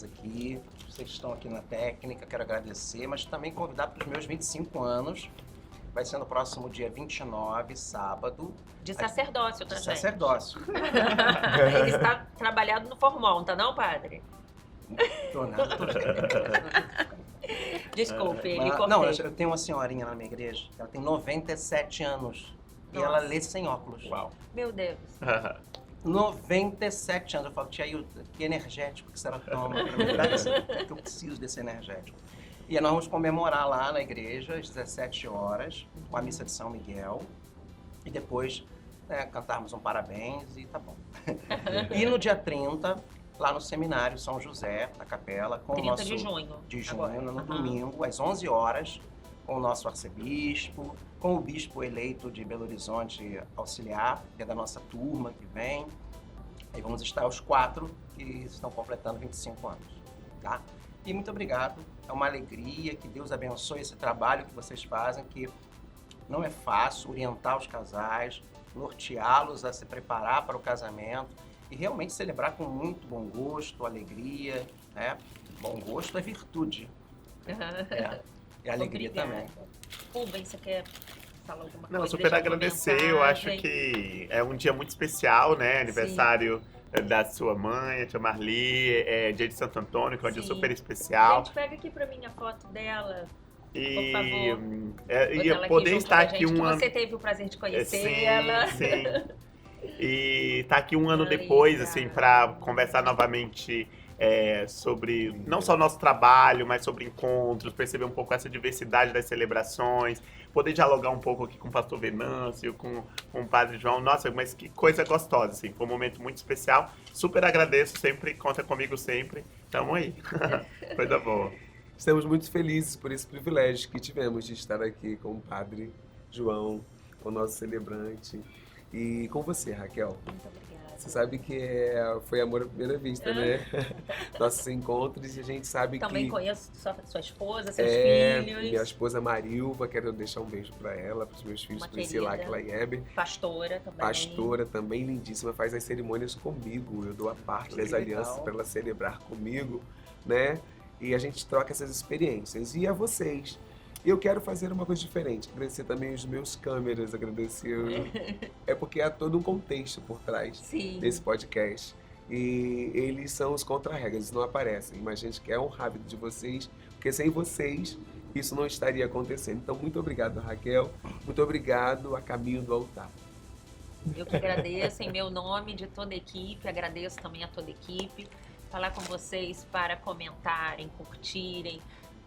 aqui, vocês que estão aqui na técnica, quero agradecer, mas também convidar para os meus 25 anos. Vai ser no próximo dia 29, sábado. De sacerdócio, tá, De gente? sacerdócio. Ele está trabalhado no formol, tá não, padre? Tô nada, tô Desculpe, me Mas, cortei. não, eu tenho uma senhorinha na minha igreja, ela tem 97 anos. E Nossa. ela lê sem óculos. Uau. Meu Deus. 97 anos. Eu falo, tia Ailton, que energético que a senhora toma. Que eu preciso desse energético. E nós vamos comemorar lá na igreja, às 17 horas, com a missa de São Miguel. E depois cantarmos um parabéns e tá bom. E no dia 30, lá no seminário São José, na capela, com 30 o nosso... de junho. De junho, agora. no Aham. domingo, às 11 horas, com o nosso arcebispo, com o bispo eleito de Belo Horizonte auxiliar, que é da nossa turma que vem. Aí vamos estar os 4 que estão completando 25 anos, tá? E muito obrigado, é uma alegria, que Deus abençoe esse trabalho que vocês fazem, que não é fácil orientar os casais, norteá-los a se preparar para o casamento e realmente celebrar com muito bom gosto, alegria, né? Bom gosto é virtude, e alegria Obrigada. também. Rubens, você quer falar alguma coisa? Não, super Deixar agradecer. alguma Eu acho mensagem? que é um dia muito especial, né? Aniversário da sua mãe, a tia Marli, dia de Santo Antônio, que é um dia Sim. super especial. Gente, pega aqui pra mim a foto dela. E, Por favor. e Bota ela poder junto estar com a aqui gente, que um ano. você teve o prazer de Sim, conhecê-la. sim. E tá aqui um ano Ai, depois, cara. assim, para conversar novamente sobre não só o nosso trabalho, mas sobre encontros, perceber um pouco essa diversidade das celebrações, poder dialogar um pouco aqui com o pastor Venâncio, com o padre João. Nossa, mas que coisa gostosa, assim. Foi um momento muito especial. Super agradeço sempre, conta comigo sempre. Tamo aí. Coisa boa. Estamos muito felizes por esse privilégio que tivemos de estar aqui com o Padre João, o nosso celebrante, e com você, Raquel. Muito obrigada. Você sabe que foi amor à primeira vista, né? Nossos encontros, e a gente sabe Também que conheço sua esposa, seus filhos. minha esposa Marilva, quero deixar um beijo para ela, para os meus filhos, Uma Priscila, querida. Aquila e Heber. Pastora também. Pastora também lindíssima, faz as cerimônias comigo. Eu dou a parte das Que legal. alianças para ela celebrar comigo, né? E a gente troca essas experiências. E a vocês, eu quero fazer uma coisa diferente. Agradecer também os meus câmeras, agradecer. É porque há todo um contexto por trás Sim. desse podcast. E eles são os contra-regras, eles não aparecem. Mas a gente quer honrar a vida de vocês, porque sem vocês isso não estaria acontecendo. Então, muito obrigado, Raquel. Muito obrigado a Caminho do Altar. Eu que agradeço em meu nome, de toda a equipe, agradeço também a toda a equipe, falar com vocês para comentarem, curtirem,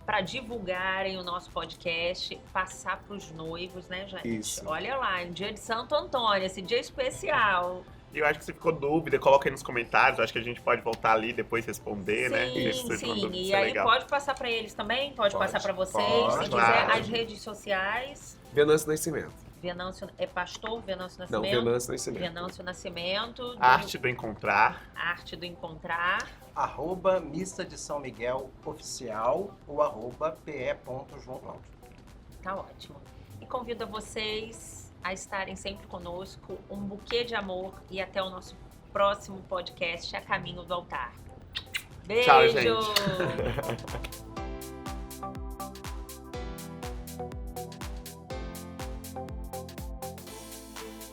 para divulgarem o nosso podcast, passar para os noivos, né, gente? Isso. Olha lá, em dia de Santo Antônio, esse dia especial. E eu acho que se ficou dúvida, coloca aí nos comentários. Eu acho que a gente pode voltar ali e depois responder, né? Sim, Se for uma sim. dúvida, E isso é aí legal. pode passar para eles também, pode passar para vocês, pode, se claro. quiser, as redes sociais. Venâncio Nascimento. Venâncio, é pastor Venâncio Não, Nascimento? Venâncio Nascimento. Venâncio Nascimento. Arte do Encontrar. Arte do Encontrar. @ Missa de São Miguel Oficial ou @ pe.joãocláudio. Tá ótimo. E convido a vocês a estarem sempre conosco. Um buquê de amor e até o nosso próximo podcast A Caminho do Altar. Beijo! Tchau, gente.